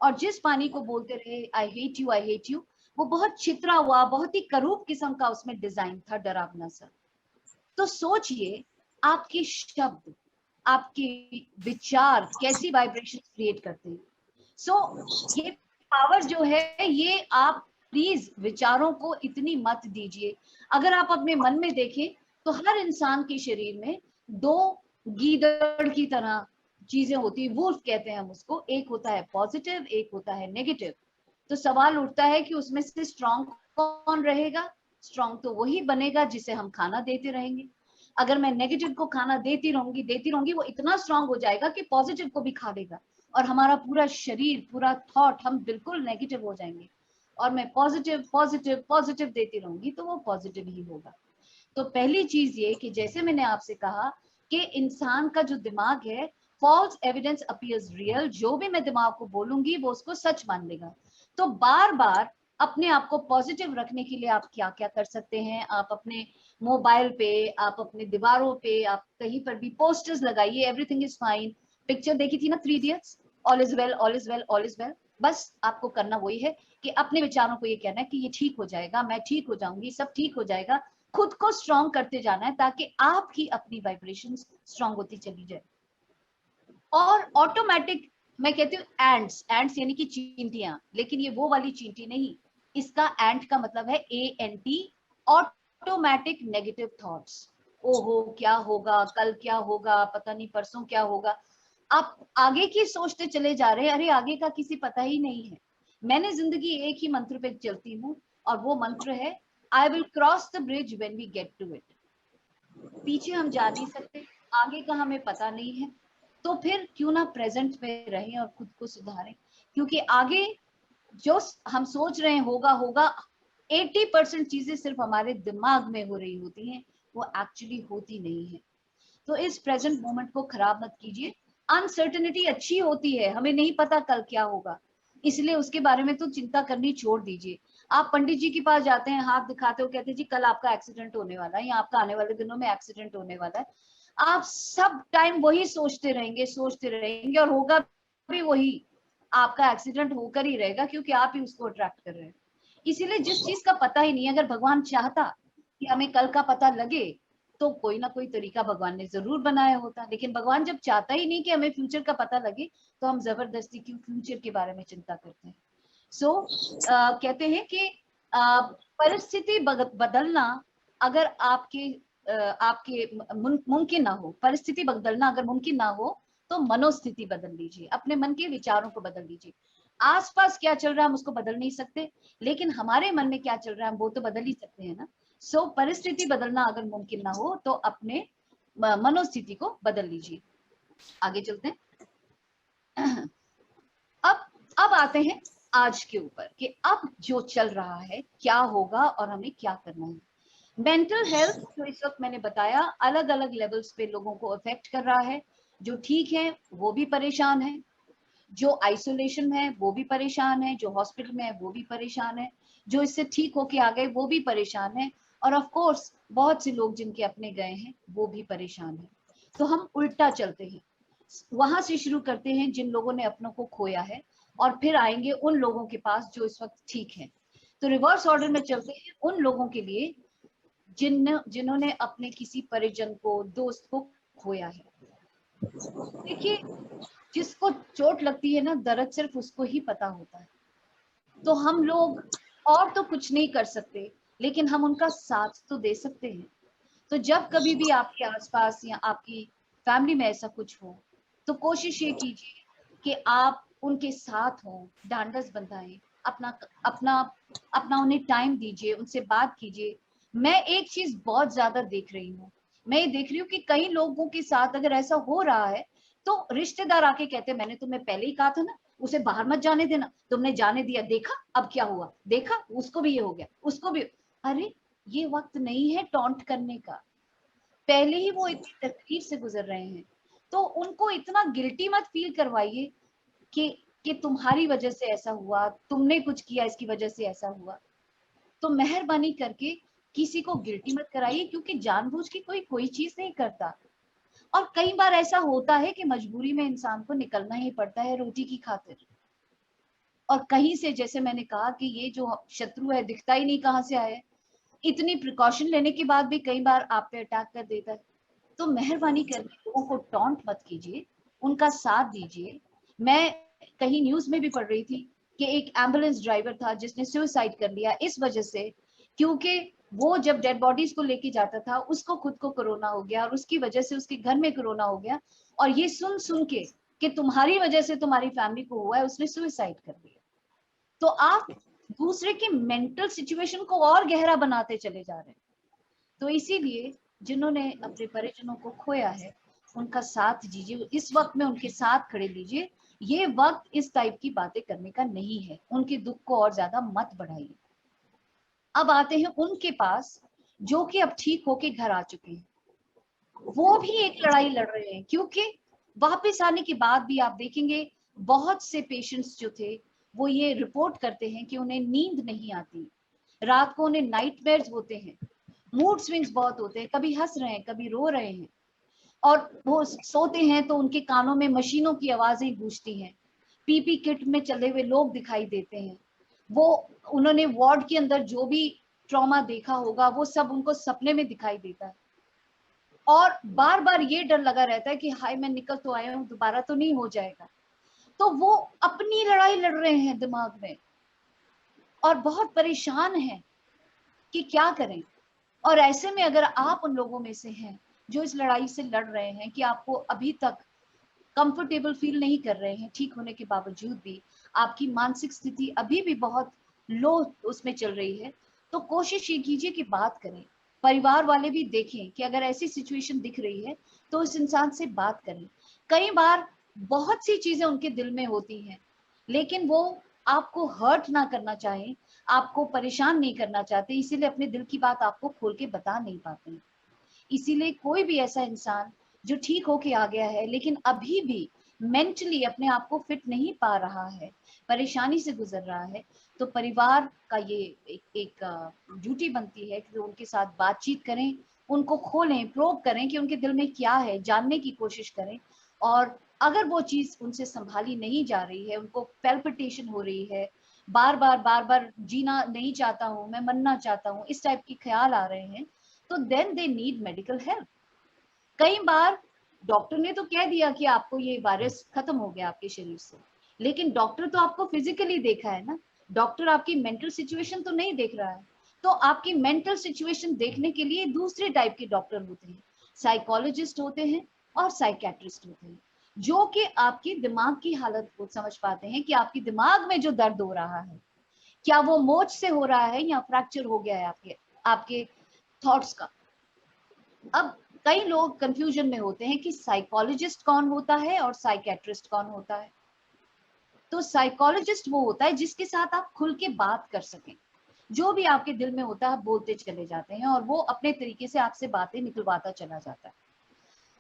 और जिस पानी को बोलते रहे आई हेट यू, वो बहुत चित्रा हुआ, बहुत ही करूप किस्म का उसमें डिजाइन था, डरावना सा। तो सोचिए आपके शब्द, आपके विचार कैसी वाइब्रेशन क्रिएट करते हैं। ये पावर जो है, ये आप प्लीज विचारों को इतनी मत दीजिए। अगर आप अपने मन में देखें तो हर इंसान के शरीर में दो गीदड़ की तरह चीजें होती है, वुल्फ कहते हैं हम उसको, एक होता है पॉजिटिव, एक होता है नेगेटिव। तो सवाल उठता है कि उसमें से स्ट्रांग कौन रहेगा। स्ट्रांग तो वही बनेगा जिसे हम खाना देते रहेंगे। अगर मैं नेगेटिव को खाना देती रहूंगी, वो इतना स्ट्रांग हो जाएगा कि पॉजिटिव को भी खा लेगा, और हमारा पूरा शरीर, पूरा थॉट, हम बिल्कुल नेगेटिव हो जाएंगे। और मैं पॉजिटिव पॉजिटिव पॉजिटिव देती रहूंगी तो वो पॉजिटिव ही होगा। तो पहली चीज ये कि जैसे मैंने आपसे कहा कि इंसान का जो दिमाग है, फॉल्स एविडेंस अपीयर्स रियल, जो भी मैं दिमाग को बोलूंगी वो उसको सच मान लेगा। तो बार बार अपने आप को पॉजिटिव रखने के लिए आप क्या क्या कर सकते हैं? आप अपने मोबाइल पे, आप अपने दीवारों पे, आप कहीं पर भी पोस्टर्स लगाइए, एवरीथिंग इज फाइन। पिक्चर देखी थी ना 3 idiots, all is well, all is well, all is well. बस आपको करना वही है कि अपने विचारों को ये कहना है कि ये ठीक हो जाएगा, मैं ठीक हो जाऊंगी, सब ठीक हो जाएगा। खुद को स्ट्रांग करते जाना है ताकि आपकी अपनी वाइब्रेशंस स्ट्रांग होती चली जाए। और ऑटोमेटिक, मैं कहती हूँ एंड्स, एंड्स यानी कि चींटियां, लेकिन ये वो वाली चींटी नहीं। इसका एंड का मतलब है ANT, ऑटोमेटिक नेगेटिव थॉट्स। ओहो क्या होगा, कल क्या होगा, पता नहीं परसों क्या होगा। आप आगे की सोचते चले जा रहे हैं, अरे आगे का किसी पता ही नहीं है। मैंने जिंदगी एक ही मंत्र पे चलती हूँ, और वो मंत्र है I will cross the bridge when we get to it. पीछे हम जा नहीं सकते, आगे का हमें पता नहीं है, तो फिर क्यों ना प्रेजेंट में रहें और खुद को सुधारें। क्योंकि आगे जो हम सोच रहे हैं होगा होगा, 80% चीजें सिर्फ हमारे दिमाग में हो रही होती हैं, वो एक्चुअली होती नहीं है। तो इस प्रेजेंट मोमेंट को खराब मत कीजिए। अनसर्टेनिटी अच्छी होती है, हमें नहीं पता कल क्या होगा, इसलिए उसके बारे में तो चिंता करनी छोड़ दीजिए। आप पंडित जी के पास जाते हैं, हाथ दिखाते हो, कहते हैं जी कल आपका एक्सीडेंट होने वाला है या आपका आने वाले दिनों में एक्सीडेंट होने वाला है। आप सब टाइम वही सोचते रहेंगे और होगा भी वही। आपका एक्सीडेंट होकर ही रहेगा, क्योंकि आप ही उसको अट्रैक्ट कर रहे हैं। इसीलिए जिस चीज का पता ही नहीं है, अगर भगवान चाहता कि हमें कल का पता लगे, तो कोई ना कोई तरीका भगवान ने जरूर बनाया होता। लेकिन भगवान जब चाहता ही नहीं कि हमें फ्यूचर का पता लगे, तो हम जबरदस्ती क्यों फ्यूचर के बारे में चिंता करते हैं। सो कहते हैं कि परिस्थिति बदलना अगर आपके मुमकिन ना हो, परिस्थिति बदलना अगर मुमकिन ना हो, तो मनोस्थिति बदल लीजिए, अपने मन के विचारों को बदल लीजिए। आसपास क्या चल रहा है हम उसको बदल नहीं सकते, लेकिन हमारे मन में क्या चल रहा है हम वो तो बदल ही सकते हैं ना। सो परिस्थिति बदलना अगर मुमकिन ना हो, तो अपने मनोस्थिति को बदल लीजिए। आगे चलते हैं। अब आते हैं आज के ऊपर कि अब जो चल रहा है क्या होगा और हमें क्या करना है। मेंटल हेल्थ जो इस वक्त मैंने बताया अलग अलग लेवल्स पे लोगों को अफेक्ट कर रहा है। जो ठीक है वो भी परेशान है, जो आइसोलेशन में है वो भी परेशान है, जो हॉस्पिटल में है वो भी परेशान है, जो इससे ठीक होके आ गए वो भी परेशान है, और ऑफ कोर्स बहुत से लोग जिनके अपने गए हैं वो भी परेशान है। तो हम उल्टा चलते हैं, वहां से शुरू करते हैं जिन लोगों ने अपनों को खोया है, और फिर आएंगे उन लोगों के पास जो इस वक्त ठीक है। तो रिवर्स ऑर्डर में चलते हैं उन लोगों के लिए जिन्होंने अपने किसी परिजन को, दोस्त को खोया है। देखिए, जिसको चोट लगती है ना, दर्द सिर्फ उसको ही पता होता है। तो हम लोग और तो कुछ नहीं कर सकते, लेकिन हम उनका साथ तो दे सकते हैं। तो जब कभी भी आपके आसपास या आपकी फैमिली में ऐसा कुछ हो, तो कोशिश ये कीजिए कि आप उनके साथ हो, ढांढस बंधाएं, अपना अपना अपना उन्हें टाइम दीजिए, उनसे बात कीजिए। मैं एक चीज बहुत ज्यादा देख रही हूँ, मैं ये देख रही हूँ कि कई लोगों के साथ अगर ऐसा हो रहा है, तो रिश्तेदार आके कहते हैं मैंने तुम्हें पहले ही कहा था ना, उसे बाहर मत जाने देना, तुमने जाने दिया, देखा अब क्या हुआ, देखा उसको भी ये हो गया, उसको भी। अरे ये वक्त नहीं है टॉन्ट करने का, पहले ही वो इतनी तकलीफ से गुजर रहे हैं। तो उनको इतना गिल्टी मत फील करवाइए कि कि तुम्हारी वजह से ऐसा हुआ, तुमने कुछ किया इसकी वजह से ऐसा हुआ। तो मेहरबानी करके किसी को गिल्टी मत कराइए, क्योंकि जानबूझ के कोई कोई चीज नहीं करता। और कई बार ऐसा होता है कि मजबूरी में इंसान को निकलना ही पड़ता है रोटी की खातिर। और कहीं से, जैसे मैंने कहा कि ये जो शत्रु है दिखता ही नहीं कहाँ से आया है, इतनी प्रिकॉशन लेने के बाद भी कई बार आप पे अटैक कर देता है। तो मेहरबानी करके लोगों को टॉन्ट मत कीजिए, उनका साथ दीजिए। मैं कहीं न्यूज में भी पढ़ रही थी कि एक एम्बुलेंस ड्राइवर था जिसने सुसाइड कर लिया इस वजह से, क्योंकि वो जब डेड बॉडीज को लेके जाता था उसको खुद को कोरोना हो गया, और उसकी वजह से उसके घर में कोरोना हो गया। और ये सुन सुन के कि तुम्हारी वजह से तुम्हारी फैमिली को हुआ है, उसने सुसाइड कर लिया। तो आप दूसरे की मेंटल सिचुएशन को और गहरा बनाते चले जा रहे हैं। तो इसीलिए जिन्होंने अपने परिजनों को खोया है, उनका साथ दीजिए, इस वक्त में उनके साथ खड़े लीजिए। ये वक्त इस टाइप की बातें करने का नहीं है, उनके दुख को और ज्यादा मत बढ़ाइए। अब आते हैं उनके पास जो कि अब ठीक होके घर आ चुके हैं। वो भी एक लड़ाई लड़ रहे हैं, क्योंकि वापस आने के बाद भी आप देखेंगे बहुत से पेशेंट्स जो थे वो ये रिपोर्ट करते हैं कि उन्हें नींद नहीं आती, रात को उन्हें नाइटमेयर्स होते हैं, मूड स्विंग्स बहुत होते हैं, कभी हंस रहे हैं कभी रो रहे हैं, और वो सोते हैं तो उनके कानों में मशीनों की आवाजें गूंजती हैं, पीपी किट में चले हुए लोग दिखाई देते हैं, वो उन्होंने वार्ड के अंदर जो भी ट्रॉमा देखा होगा वो सब उनको सपने में दिखाई देता है, और बार बार ये डर लगा रहता है कि हाय मैं निकल तो आया हूँ, दोबारा तो नहीं हो जाएगा। तो वो अपनी लड़ाई लड़ रहे हैं दिमाग में और बहुत परेशान हैं कि क्या करें। और ऐसे में अगर आप उन लोगों में से हैं जो इस लड़ाई से लड़ रहे हैं कि आपको अभी तक कंफर्टेबल फील नहीं कर रहे हैं, ठीक होने के बावजूद भी आपकी मानसिक स्थिति अभी भी बहुत लो उसमें चल रही है, तो कोशिश ये कीजिए कि बात करें। परिवार वाले भी देखें कि अगर ऐसी सिचुएशन दिख रही है तो उस इंसान से बात करें। कई बार बहुत सी चीजें उनके दिल में होती हैं, लेकिन वो आपको हर्ट ना करना चाहें, आपको परेशान नहीं करना चाहते, इसीलिए अपने दिल की बात आपको खोल के बता नहीं पाते हैं। इसीलिए कोई भी ऐसा इंसान जो ठीक होके आ गया है लेकिन अभी भी मेंटली अपने आप को फिट नहीं पा रहा है, परेशानी से गुजर रहा है, तो परिवार का ये एक ड्यूटी बनती है कि उनके साथ बातचीत करें, उनको खोलें, प्रोब करें कि उनके दिल में क्या है, जानने की कोशिश करें। और अगर वो चीज उनसे संभाली नहीं जा रही है, उनको पैल्पिटेशन हो रही है, बार बार जीना नहीं चाहता हूँ, मैं मरना चाहता हूँ, इस टाइप के ख्याल आ रहे हैं, तो then they need medical help. कई बार डॉक्टर ने तो कह दिया कि आपको ये वायरस खत्म हो गया आपके शरीर से, लेकिन डॉक्टर तो आपको फिजिकली देखा है ना, डॉक्टर आपकी मेंटल सिचुएशन तो नहीं देख रहा है। तो आपकी मेंटल सिचुएशन देखने के लिए दूसरे टाइप के डॉक्टर होते हैं, साइकोलॉजिस्ट होते हैं और साइकेट्रिस्ट होते हैं, जो कि आपकी दिमाग की हालत को समझ पाते हैं कि आपके दिमाग में जो दर्द हो रहा है, क्या वो मोच से हो रहा है या फ्रैक्चर हो गया है आपके आपके थॉट्स का। अब कई लोग कंफ्यूजन में होते हैं कि साइकोलॉजिस्ट कौन होता है और साइकेट्रिस्ट कौन होता है। तो साइकोलॉजिस्ट वो होता है जिसके साथ आप खुल के बात कर सकें, जो भी आपके दिल में होता है आप बोलते चले जाते हैं और वो अपने तरीके से आपसे बातें निकलवाता चला जाता है,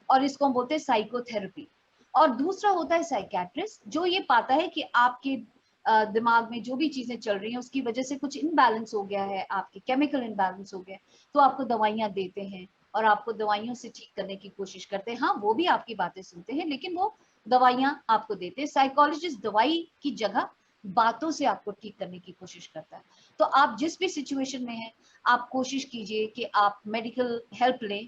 और इसको हम बोलते हैं साइकोथेरेपी। और दूसरा होता है साइकेट्रिस्ट, जो ये पाता है कि आपके दिमाग में जो भी चीजें चल रही हैं उसकी वजह से कुछ इनबैलेंस हो गया है, आपके केमिकल इनबैलेंस हो गया, तो आपको दवाइयां देते हैं और आपको दवाइयों से ठीक करने की कोशिश करते हैं। हाँ, वो भी आपकी बातें सुनते हैं लेकिन वो दवाइयां आपको देते हैं। साइकोलॉजिस्ट दवाई की जगह बातों से आपको ठीक करने की कोशिश करता है। तो आप जिस भी सिचुएशन में हैं, आप कोशिश कीजिए कि आप मेडिकल हेल्प लें,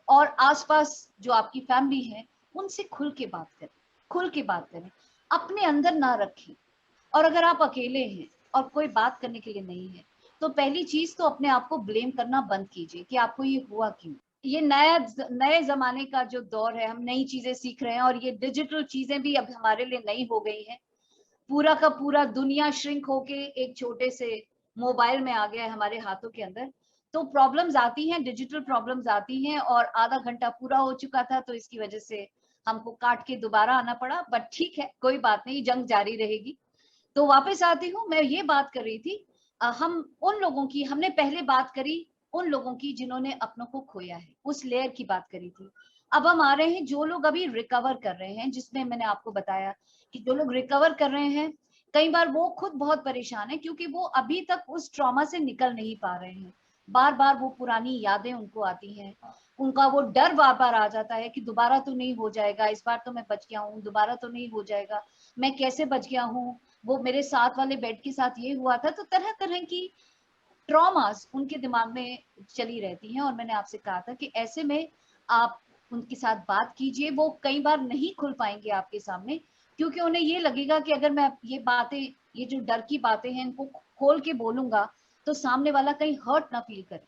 और आसपास जो आपकी फैमिली है उनसे खुल के बात करें, खुल के बात करें, अपने अंदर ना रखें। और अगर आप अकेले हैं और कोई बात करने के लिए नहीं है, तो पहली चीज तो अपने आप को ब्लेम करना बंद कीजिए कि आपको ये हुआ क्यों। ये नए जमाने का जो दौर है, हम नई चीजें सीख रहे हैं और ये डिजिटल चीजें भी अब हमारे लिए नई हो गई हैं। पूरा का पूरा दुनिया श्रिंक होके एक छोटे से मोबाइल में आ गया है हमारे हाथों के अंदर। तो प्रॉब्लम्स आती हैं, डिजिटल प्रॉब्लम्स आती हैं, और आधा घंटा पूरा हो चुका था तो इसकी वजह से हमको काट के दोबारा आना पड़ा, बट ठीक है, कोई बात नहीं, जंग जारी रहेगी। तो वापस आती हूँ, मैं ये बात कर रही थी, हम उन लोगों की, हमने पहले बात करी उन लोगों की जिन्होंने अपनों को खोया है, उस लेयर की बात करी थी। अब हम आ रहे हैं जो लोग अभी रिकवर कर रहे हैं, जिसमें मैंने आपको बताया कि जो लोग रिकवर कर रहे हैं, कई बार वो खुद बहुत परेशान है क्योंकि वो अभी तक उस ट्रॉमा से निकल नहीं पा रहे हैं। बार बार वो पुरानी यादें उनको आती हैं, उनका वो डर बार बार आ जाता है कि दोबारा तो नहीं हो जाएगा, इस बार तो मैं बच गया हूँ, दोबारा तो नहीं हो जाएगा, मैं कैसे बच गया हूँ, वो मेरे साथ वाले बेड के साथ ये हुआ था। तो तरह तरह की ट्रॉमास उनके दिमाग में चली रहती हैं, और मैंने आपसे कहा था कि ऐसे में आप उनके साथ बात कीजिए। वो कई बार नहीं खुल पाएंगे आपके सामने, क्योंकि उन्हें ये लगेगा कि अगर मैं ये बातें, ये जो डर की बातें हैं, इनको खोल के बोलूंगा तो सामने वाला कहीं हर्ट ना फील करे।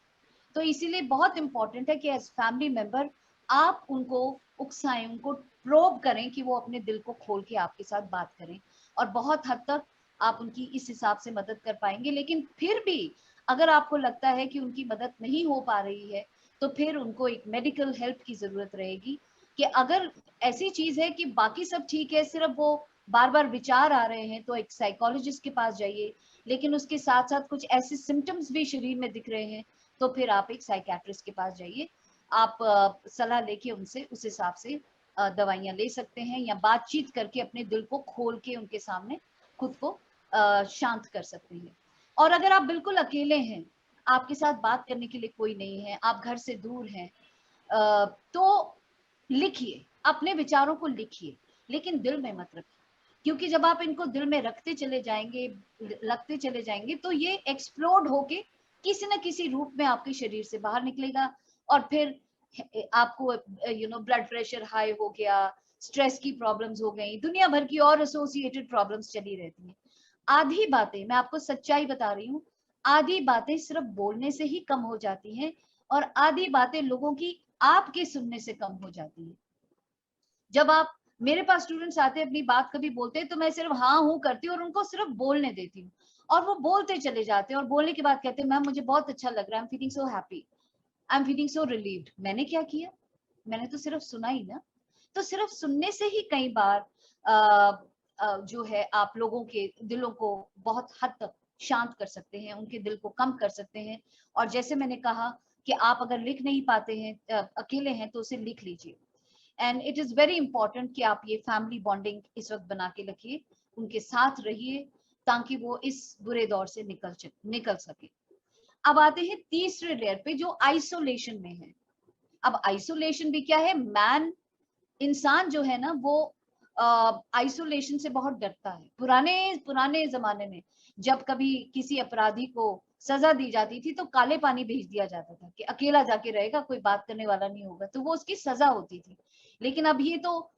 तो इसीलिए बहुत इंपॉर्टेंट है कि एज फैमिली मेंबर आप उनको उकसाएं, उनको प्रोब करें कि वो अपने दिल को खोल के आपके साथ बात करें, और बहुत हद तक आप उनकी इस हिसाब से मदद कर पाएंगे। लेकिन फिर भी अगर आपको लगता है कि उनकी मदद नहीं हो पा रही है, तो फिर उनको एक मेडिकल हेल्प की जरूरत रहेगी। कि अगर ऐसी चीज है कि बाकी सब ठीक है, सिर्फ वो बार बार विचार आ रहे हैं, तो एक साइकोलॉजिस्ट के पास जाइए। लेकिन उसके साथ साथ कुछ ऐसे सिम्टम्स भी शरीर में दिख रहे हैं, तो फिर आप एक साइकेट्रिस्ट के पास जाइए। आप सलाह लेके उनसे उस हिसाब से दवाइयाँ ले सकते हैं, या बातचीत करके अपने दिल को खोल के उनके सामने खुद को शांत कर सकते हैं। और अगर आप बिल्कुल अकेले हैं, आपके साथ बात करने के लिए कोई नहीं है, आप घर से दूर हैं, तो लिखिए, अपने विचारों को लिखिए, लेकिन दिल में मत रखिए, क्योंकि जब आप इनको दिल में रखते चले जाएंगे, लगते चले जाएंगे, तो ये एक्सप्लोड होके किसी न किसी रूप में आपके शरीर से बाहर निकलेगा, और फिर आपको ब्लड प्रेशर हाई हो गया, स्ट्रेस की प्रॉब्लम्स हो गई, दुनिया भर की और एसोसिएटेड प्रॉब्लम्स चली रहती हैं। आधी बातें, मैं आपको सच्चाई बता रही हूँ, आधी बातें सिर्फ बोलने से ही कम हो जाती हैं, और आधी बातें लोगों की आपके सुनने से कम हो जाती है। जब आप मेरे पास स्टूडेंट्स आते हैं, अपनी बात कभी बोलते हैं, तो मैं सिर्फ हाँ हूँ करती हूँ और उनको सिर्फ बोलने देती हूँ, और वो बोलते चले जाते हैं, और बोलने के बाद कहते हैं मैम मुझे बहुत अच्छा लग रहा है, I am feeling so happy, I am feeling so relieved. मैंने क्या किया? मैंने तो सिर्फ सुना ही ना। तो सिर्फ सुनने से ही कई बार जो है आप लोगों के दिलों को बहुत हद तक शांत कर सकते हैं, उनके दिल को कम कर सकते हैं। और जैसे मैंने कहा कि आप अगर लिख नहीं पाते हैं, अकेले हैं, तो उसे लिख लीजिए। And it is very important कि आप ये फैमिली बॉन्डिंग इस वक्त बना के रखिए, उनके साथ रहिए, ताकि वो इस बुरे दौर से निकल सके। अब आते हैं तीसरे लेयर पे, जो आइसोलेशन में है। अब आइसोलेशन भी क्या है? इंसान जो है ना, वो आइसोलेशन से बहुत डरता है। पुराने पुराने जमाने में जब कभी किसी अपराधी को सजा दी जाती थी, तो काले पानी भेज दिया जाता था कि अकेला जाके रहेगा, कोई बात करने वाला नहीं होगा, तो वो उसकी सजा होती थी। लेकिन अब ये तो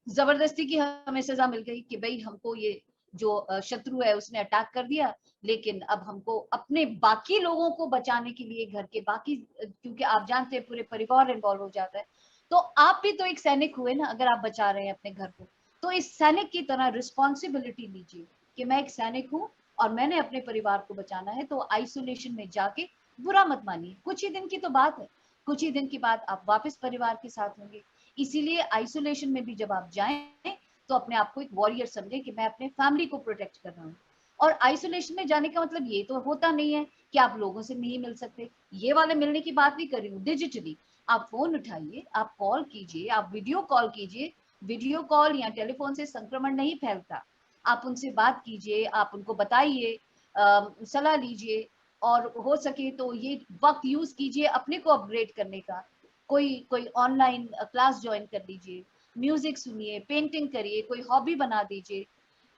जबरदस्ती की हमें सजा मिल गई कि भाई हमको ये जो शत्रु है उसने अटैक कर दिया, लेकिन अब हमको अपने बाकी लोगों को बचाने के लिए, घर के बाकी, क्योंकि आप जानते हैं पूरे परिवार इन्वॉल्व हो जाता है, तो आप भी तो एक सैनिक हुए ना, अगर आप बचा रहे हैं अपने घर को। तो इस सैनिक की तरह रिस्पॉन्सिबिलिटी लीजिए कि मैं एक सैनिक हूँ और मैंने अपने परिवार को बचाना है। तो आइसोलेशन में जाके बुरा मत मानिए, कुछ ही दिन की तो बात है, कुछ ही दिन के बाद आप वापस परिवार के साथ होंगे। इसीलिए आइसोलेशन में भी जब आप जाएं, तो अपने आप को एक वॉरियर समझे कि मैं अपने फैमिली को प्रोटेक्ट कर रहा हूँ। और आइसोलेशन में जाने का मतलब ये तो होता नहीं है कि आप लोगों से नहीं मिल सकते। ये वाले मिलने की बात नहीं कर रही हूँ, डिजिटली आप फोन उठाइए, आप कॉल कीजिए, आप वीडियो कॉल कीजिए। वीडियो कॉल या टेलीफोन से संक्रमण नहीं फैलता। आप उनसे बात कीजिए, आप उनको बताइए, सलाह लीजिए, और हो सके तो ये वक्त यूज कीजिए अपने को अपग्रेड करने का। कोई कोई ऑनलाइन क्लास ज्वाइन कर लीजिए, म्यूजिक सुनिए, पेंटिंग करिए, कोई हॉबी बना दीजिए,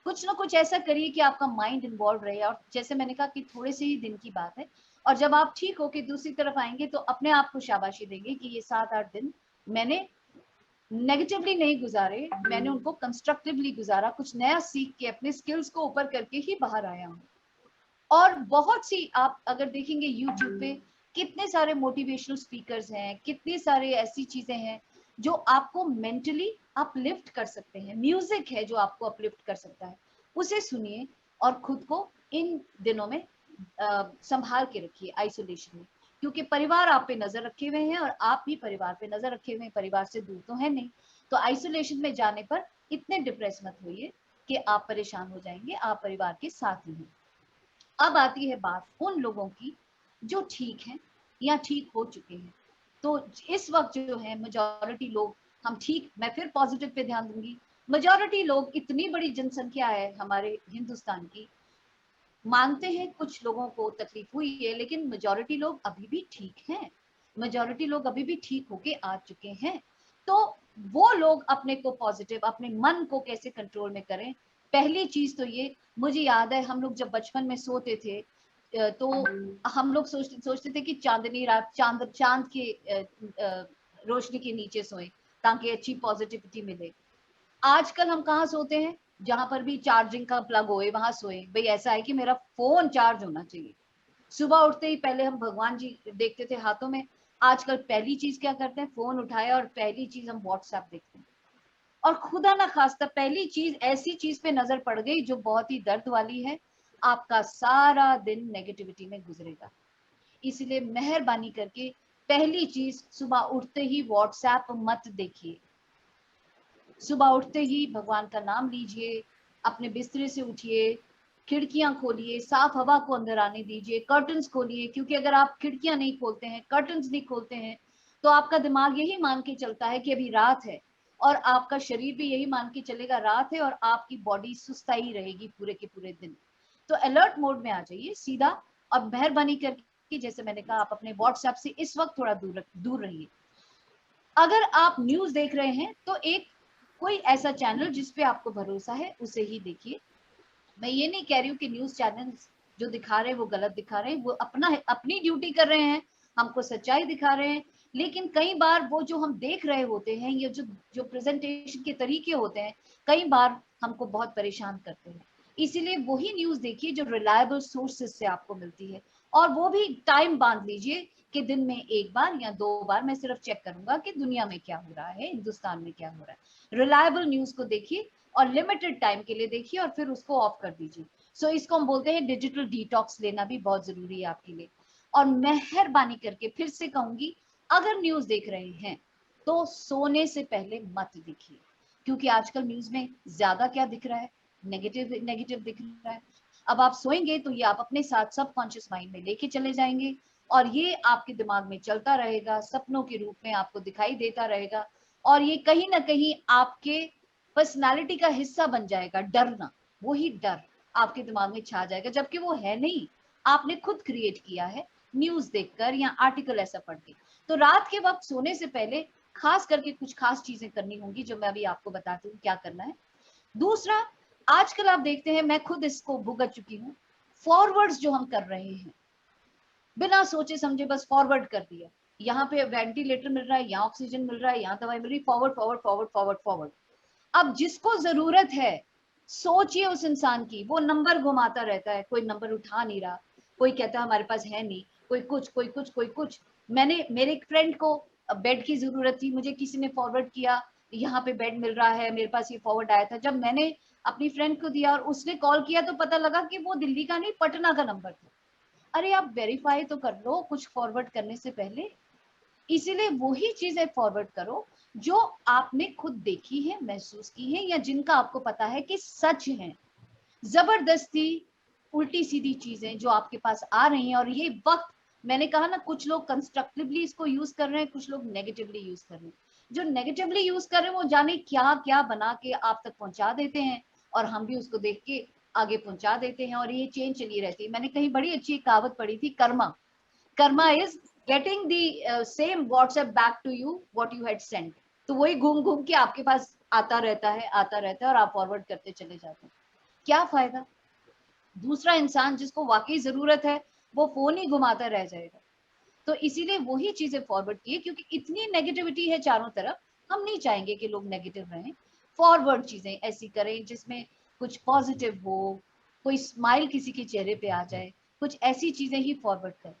कुछ ना कुछ ऐसा करिए कि आपका माइंड इन्वॉल्व रहे। और जैसे मैंने कहा कि थोड़े से ही दिन की बात है, और जब आप ठीक होके दूसरी तरफ आएंगे, तो अपने आप को शाबाशी देंगे कि ये 7-8 दिन मैंने नेगेटिवली नहीं गुजारे, मैंने उनको कंस्ट्रक्टिवली गुजारा, कुछ नया सीख के अपने स्किल्स को ऊपर करके ही बाहर आया हूँ। और बहुत सी आप अगर देखेंगे यूट्यूब पे, कितने सारे मोटिवेशनल स्पीकर्स हैं, कितनी सारे ऐसी चीजें हैं जो आपको मेंटली अपलिफ्ट कर सकते हैं। म्यूजिक है जो आपको अपलिफ्ट कर सकता है, उसे सुनिए और खुद को इन दिनों में संभाल के रखिए आइसोलेशन में, क्योंकि परिवार आप पे नजर रखे हुए हैं और आप भी परिवार पे नजर रखे हुए हैं, परिवार से दूर तो है नहीं। तो आइसोलेशन में जाने पर इतने डिप्रेस मत होइए कि आप परेशान हो जाएंगे, आप परिवार के साथ ही हैं। अब आती है बात उन लोगों की जो ठीक हैं या ठीक हो चुके हैं। तो इस वक्त जो है मेजॉरिटी लोग, हम ठीक, मैं फिर पॉजिटिव पे ध्यान दूंगी, मेजॉरिटी लोग, इतनी बड़ी जनसंख्या है हमारे हिंदुस्तान की, मानते हैं कुछ लोगों को तकलीफ हुई है, लेकिन मेजॉरिटी लोग अभी भी ठीक हैं, मेजॉरिटी लोग अभी भी ठीक होके आ चुके हैं। तो वो लोग अपने को पॉजिटिव, अपने मन को कैसे कंट्रोल में करें? पहली चीज तो ये, मुझे याद है हम लोग जब बचपन में सोते थे, तो हम लोग सोचते सोचते थे कि चांदनी रात, चांद चांद के रोशनी के नीचे सोएं ताकि अच्छी पॉजिटिविटी मिले। आजकल हम कहाँ सोते हैं? जहां पर भी चार्जिंग का प्लग होए वहां सोए। भाई ऐसा है कि मेरा फोन चार्ज होना चाहिए। सुबह उठते ही पहले हम भगवान जी देखते थे हाथों में, आजकल पहली चीज क्या करते हैं? फोन उठाया और पहली चीज हम व्हाट्सएप देखते हैं। और खुदा ना खास्ता पहली चीज ऐसी चीज पे नजर पड़ गई जो बहुत ही दर्द वाली है, आपका सारा दिन नेगेटिविटी में गुजरेगा। इसलिए मेहरबानी करके पहली चीज, सुबह उठते ही व्हाट्सएप मत देखिए। सुबह उठते ही भगवान का नाम लीजिए, अपने बिस्तरे से उठिए, खिड़कियां खोलिए, साफ हवा को अंदर आने दीजिए, कर्टन्स खोलिए, क्योंकि अगर आप खिड़कियां नहीं खोलते हैं, कर्टन्स नहीं खोलते हैं, तो आपका दिमाग यही मान के चलता है कि अभी रात है, और आपका शरीर भी यही मान के चलेगा रात है, और आपकी बॉडी सुस्ताई रहेगी पूरे के पूरे दिन। तो अलर्ट मोड में आ जाइए सीधा, और मेहरबानी करके जैसे मैंने कहा आप अपने व्हाट्सएप से इस वक्त थोड़ा दूर रहिए। अगर आप न्यूज देख रहे हैं तो एक कोई ऐसा चैनल जिस पे आपको भरोसा है उसे ही देखिए। मैं ये नहीं कह रही हूँ कि न्यूज चैनल जो दिखा रहे हैं वो गलत दिखा रहे हैं, वो अपनी ड्यूटी कर रहे हैं, हमको सच्चाई दिखा रहे हैं। लेकिन कई बार वो जो हम देख रहे होते हैं, ये जो प्रेजेंटेशन के तरीके होते हैं, कई बार हमको बहुत परेशान करते हैं। इसीलिए वही न्यूज देखिए जो रिलायबल सोर्सेस से आपको मिलती है, और वो भी टाइम बांध लीजिए कि दिन में 1 बार या 2 बार मैं सिर्फ चेक करूंगा कि दुनिया में क्या हो रहा है, हिंदुस्तान में क्या हो रहा है। रिलायबल न्यूज को देखिए और लिमिटेड टाइम के लिए देखिए, और फिर उसको ऑफ कर दीजिए। सो इसको हम बोलते हैं डिजिटल डिटॉक्स लेना भी बहुत जरूरी है आपके लिए। और मेहरबानी करके फिर से कहूंगी, अगर न्यूज देख रहे हैं तो सोने से पहले मत देखिए, क्योंकि आजकल न्यूज में ज्यादा क्या दिख रहा है, नेगेटिव नेगेटिव दिख रहा है। अब आप सोएंगे तो ये आप अपने साथ सबकॉन्शियस माइंड में लेके चले जाएंगे, और ये आपके दिमाग में चलता रहेगा, सपनों के रूप में आपको दिखाई देता रहेगा, और ये कहीं ना कहीं आपके पर्सनालिटी का हिस्सा बन जाएगा। डरना, वही डर आपके दिमाग में छा जाएगा, जबकि वो है नहीं, आपने खुद क्रिएट किया है न्यूज देखकर या आर्टिकल ऐसा पढ़ के। तो रात के वक्त सोने से पहले खास करके कुछ खास चीजें करनी होंगी जो मैं अभी आपको बताती हूँ क्या करना है। दूसरा, आजकल आप देखते हैं, मैं खुद इसको भुगत चुकी हूँ, फॉरवर्ड्स जो हम कर रहे हैं, बिना सोचे समझे बस फॉरवर्ड कर दिया। यहाँ पे वेंटिलेटर मिल रहा है, यहाँ ऑक्सीजन मिल रहा है, यहाँ दवाई मिल रही, forward forward forward forward forward. अब जिसको जरूरत है, सोचिए उस इंसान की, वो नंबर घुमाता रहता है, कोई नंबर उठा नहीं रहा, कोई कहता है हमारे पास है नहीं, कोई कुछ कोई कुछ कोई कुछ। मैंने मेरे एक फ्रेंड को बेड की जरूरत थी, मुझे किसी ने फॉरवर्ड किया, यहाँ पे बेड मिल रहा है, मेरे पास ये फॉरवर्ड आया था। जब मैंने अपनी फ्रेंड को दिया और उसने कॉल किया तो पता लगा कि वो दिल्ली का नहीं, पटना का नंबर था। अरे आप वेरीफाई तो कर लो कुछ फॉरवर्ड करने से पहले। इसीलिए वही चीजें फॉरवर्ड करो जो आपने खुद देखी है, महसूस की है, या जिनका आपको पता है कि सच है। जबरदस्ती उल्टी सीधी चीजें जो आपके पास आ रही हैं, और ये वक्त, मैंने कहा ना, कुछ लोग कंस्ट्रक्टिवली इसको यूज कर रहे हैं, कुछ लोग नेगेटिवली यूज कर रहे हैं। जो नेगेटिवली यूज कर रहे हैं वो जाने क्या क्या बना के आप तक पहुंचा देते हैं, और हम भी उसको देख के आगे पहुंचा देते हैं, और ये चेंज चली रहती है। मैंने कहीं बड़ी अच्छी कहावत पढ़ी थी, karma, karma is getting the same WhatsApp back to you what you had sent. तो वही घूम घूम के आपके पास आता रहता है, आता रहता है, और आप फॉरवर्ड करते चले जाते हैं। क्या फायदा? दूसरा इंसान जिसको वाकई जरूरत है वो फोन ही घुमाता रह जाएगा। तो इसीलिए वही चीजें फॉरवर्ड किए, क्योंकि इतनी नेगेटिविटी है चारों तरफ, हम नहीं चाहेंगे कि लोग नेगेटिव रहें। फॉरवर्ड चीजें ऐसी करें जिसमें कुछ पॉजिटिव हो, कोई स्माइल किसी के चेहरे पे आ जाए, कुछ ऐसी चीजें ही फॉरवर्ड करें।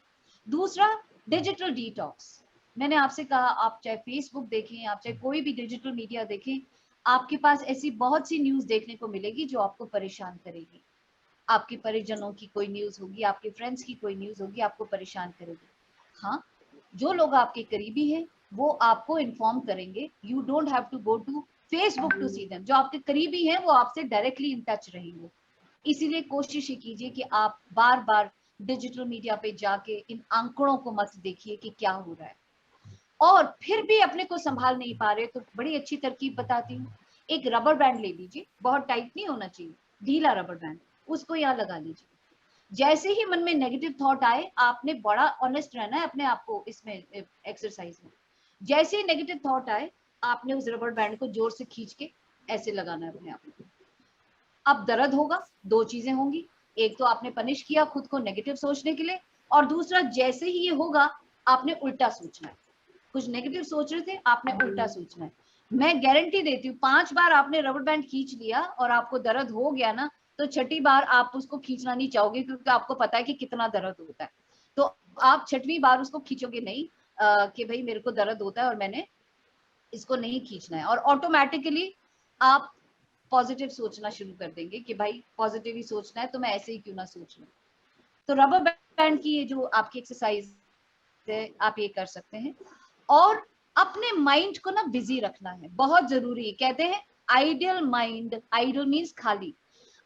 दूसरा, डिजिटल डिटॉक्स। मैंने आपसे कहा, आप चाहे फेसबुक देखें, आप चाहे कोई भी डिजिटल मीडिया देखें, आपके पास ऐसी बहुत सी न्यूज देखने को मिलेगी जो आपको परेशान करेगी। आपके परिजनों की कोई न्यूज होगी, आपके फ्रेंड्स की कोई न्यूज होगी, आपको परेशान करेगी। हाँ, जो लोग आपके करीबी हैं वो आपको इन्फॉर्म करेंगे। You don't have to go to Facebook to see them. जो आपके करीबी हैं वो आपसे डायरेक्टली इन टच रहेंगे। इसीलिए कोशिश ये कीजिए कि आप बार बार डिजिटल मीडिया पे जाके इन आंकड़ों को मत देखिए कि क्या हो रहा है। और फिर भी अपने को संभाल नहीं पा रहे तो बड़ी अच्छी तरकीब बताती हूँ। एक रबर बैंड ले लीजिए, बहुत टाइट नहीं होना चाहिए, ढीला रबर बैंड, उसको यहाँ लगा लीजिए। जैसे ही मन में नेगेटिव थॉट आए, आपने बड़ा ऑनेस्ट रहना है अपने आप को इसमें, एक्सरसाइज में। जैसे ही नेगेटिव थॉट आए, आपने उस रबर बैंड को जोर से खींच के ऐसे लगाना है अपने आप को। अब दर्द होगा, दो चीजें होंगी, एक तो आपने पनिश किया खुद को नेगेटिव सोचने के लिए, और दूसरा जैसे ही ये होगा आपने उल्टा सोचना है। कुछ नेगेटिव सोच रहे थे, आपने उल्टा सोचना है। मैं गारंटी देती हूँ 5 बार आपने रबर बैंड खींच लिया और आपको दर्द हो गया ना, तो छठी बार आप उसको खींचना नहीं चाहोगे, क्योंकि आपको पता है कि कितना दर्द होता है। तो आप छठवीं बार उसको खींचोगे नहीं, कि भाई मेरे को दर्द होता है और मैंने इसको नहीं खींचना है, और ऑटोमेटिकली आप पॉजिटिव सोचना शुरू कर देंगे कि भाई पॉजिटिव ही सोचना है, तो मैं ऐसे ही क्यों ना सोच लूं। तो रबर बैंड की ये जो आपकी एक्सरसाइज है, आप ये कर सकते हैं। और अपने माइंड को ना बिजी रखना है, बहुत जरूरी है। कहते हैं आइडियल माइंड, आइडल मीन्स खाली,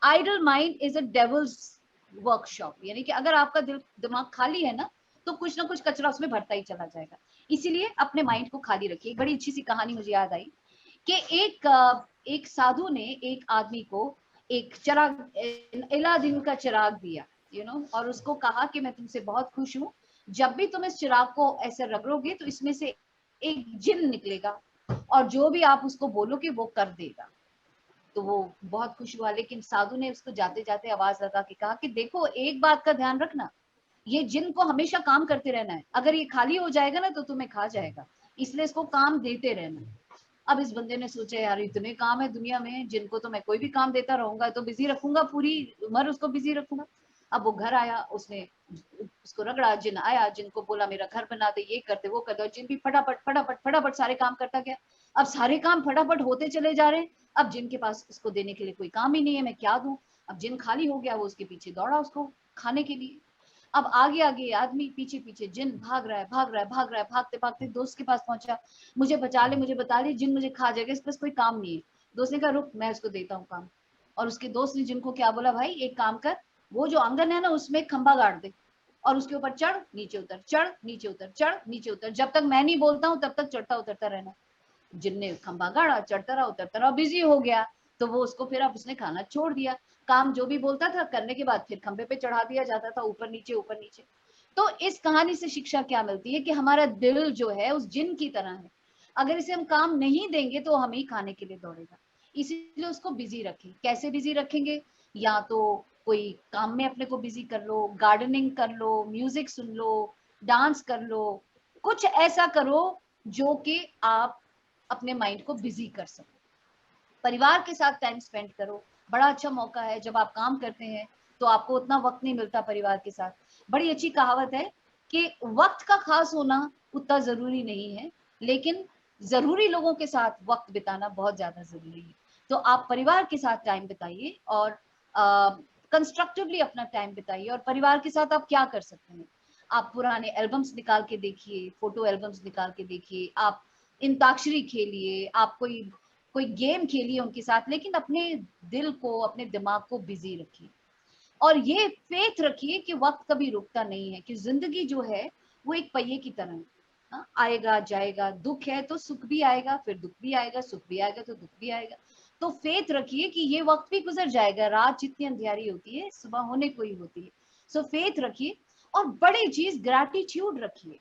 idle mind is a devil's workshop. यानी कि अगर आपका दिमाग खाली है ना, तो कुछ ना कुछ कचरा उसमें भरता ही चला जाएगा। इसीलिए अपने माइंड को खाली रखिए। एक बड़ी अच्छी सी कहानी मुझे याद आई कि एक साधु ने एक आदमी को एक चिराग, अलादीन का चिराग दिया, और उसको कहा कि मैं तुमसे बहुत खुश हूँ, जब भी तुम इस चिराग को ऐसे रगड़ोगे तो इसमें से एक जिन निकलेगा और जो भी आप उसको बोलोगे वो कर देगा। तो वो बहुत खुश हुआ, लेकिन साधु ने उसको जाते जाते आवाज लगा के कहा कि देखो, एक बात का ध्यान रखना, ये जिन को हमेशा काम करते रहना है, अगर ये खाली हो जाएगा ना तो तुम्हें खा जाएगा, इसलिए इसको काम देते रहना। अब इस बंदे ने सोचा, यार इतने काम है दुनिया में, जिनको तो मैं कोई भी काम देता रहूंगा, तो बिजी रखूंगा, पूरी उम्र उसको बिजी रखूंगा। अब वो घर आया, उसने उसको रगड़ा, जिन आया, जिनको बोला मेरा घर बना दे, ये करते वो करते, जिन भी फटाफट फटाफट फटाफट सारे काम करता गया। अब सारे काम फटाफट होते चले जा रहे हैं, अब जिन के पास उसको देने के लिए कोई काम ही नहीं है, मैं क्या दूं। अब जिन खाली हो गया, वो उसके पीछे दौड़ा उसको खाने के लिए। अब आगे आगे आदमी, पीछे पीछे जिन, भाग रहा है भाग रहा है भाग रहा है, भागते भागते दोस्त के पास पहुंचा, मुझे बचा ले मुझे बता ले, जिन मुझे खा जाएगा, इस पास कोई काम नहीं है। दोस्त ने कहा रुक, मैं उसको देता हूँ काम। और उसके दोस्त ने जिनको क्या बोला, भाई एक काम कर, वो जो आंगन है ना उसमें एक खंभा गाड़ दे और उसके ऊपर चढ़ नीचे उतर, चढ़ नीचे उतर, चढ़ नीचे उतर, जब तक मैं नहीं बोलता हूँ तब तक चढ़ता उतरता रहना। जिनने खंभा गाड़ा, चढ़ता रहा उतरता रहा, बिजी हो गया। तो वो उसको फिर अब उसने खाना छोड़ दिया, काम जो भी बोलता था करने के बाद फिर खंबे पे चढ़ा दिया जाता था, ऊपर नीचे ऊपर नीचे। तो इस कहानी से शिक्षा क्या मिलती है कि हमारा दिल जो है उस जिन की तरह है, अगर इसे हम काम नहीं देंगे तो हमें ही खाने के लिए दौड़ेगा। इसीलिए उसको बिजी रखें। कैसे बिजी रखेंगे? या तो कोई काम में अपने को बिजी कर लो, गार्डनिंग कर लो, म्यूजिक सुन लो, डांस कर लो, कुछ ऐसा करो जो कि आप अपने माइंड को बिजी कर सको। परिवार के साथ टाइम स्पेंड करो, बड़ा अच्छा मौका है। जब आप काम करते हैं तो आपको उतना वक्त नहीं मिलता परिवार के साथ। बड़ी अच्छी कहावत है कि वक्त का खास होना उतना जरूरी नहीं है, लेकिन जरूरी लोगों के साथ वक्त बिताना बहुत ज्यादा जरूरी है। तो आप परिवार के साथ टाइम बिताइए और कंस्ट्रक्टिवली अपना टाइम बिताइए। और परिवार के साथ आप क्या कर सकते हैं? आप पुराने एल्बम्स निकाल के देखिए, फोटो एल्बम्स निकाल के देखिए, आप इंताक्षरी खेलिए, आप कोई कोई गेम खेलिए उनके साथ, लेकिन अपने दिल को, अपने दिमाग को बिजी रखिए। और ये फेथ रखिए कि वक्त कभी रुकता नहीं है, कि जिंदगी जो है वो एक पहिए की तरह है। आएगा जाएगा, दुख है तो सुख भी आएगा, फिर दुख भी आएगा, सुख भी आएगा तो दुख भी आएगा। तो फेथ रखिए कि ये वक्त भी गुजर जाएगा, रात जितनी अंधियारी होती है सुबह होने को ही होती है। सो फेथ रखिए। और बड़ी चीज ग्रैटिट्यूड रखिए।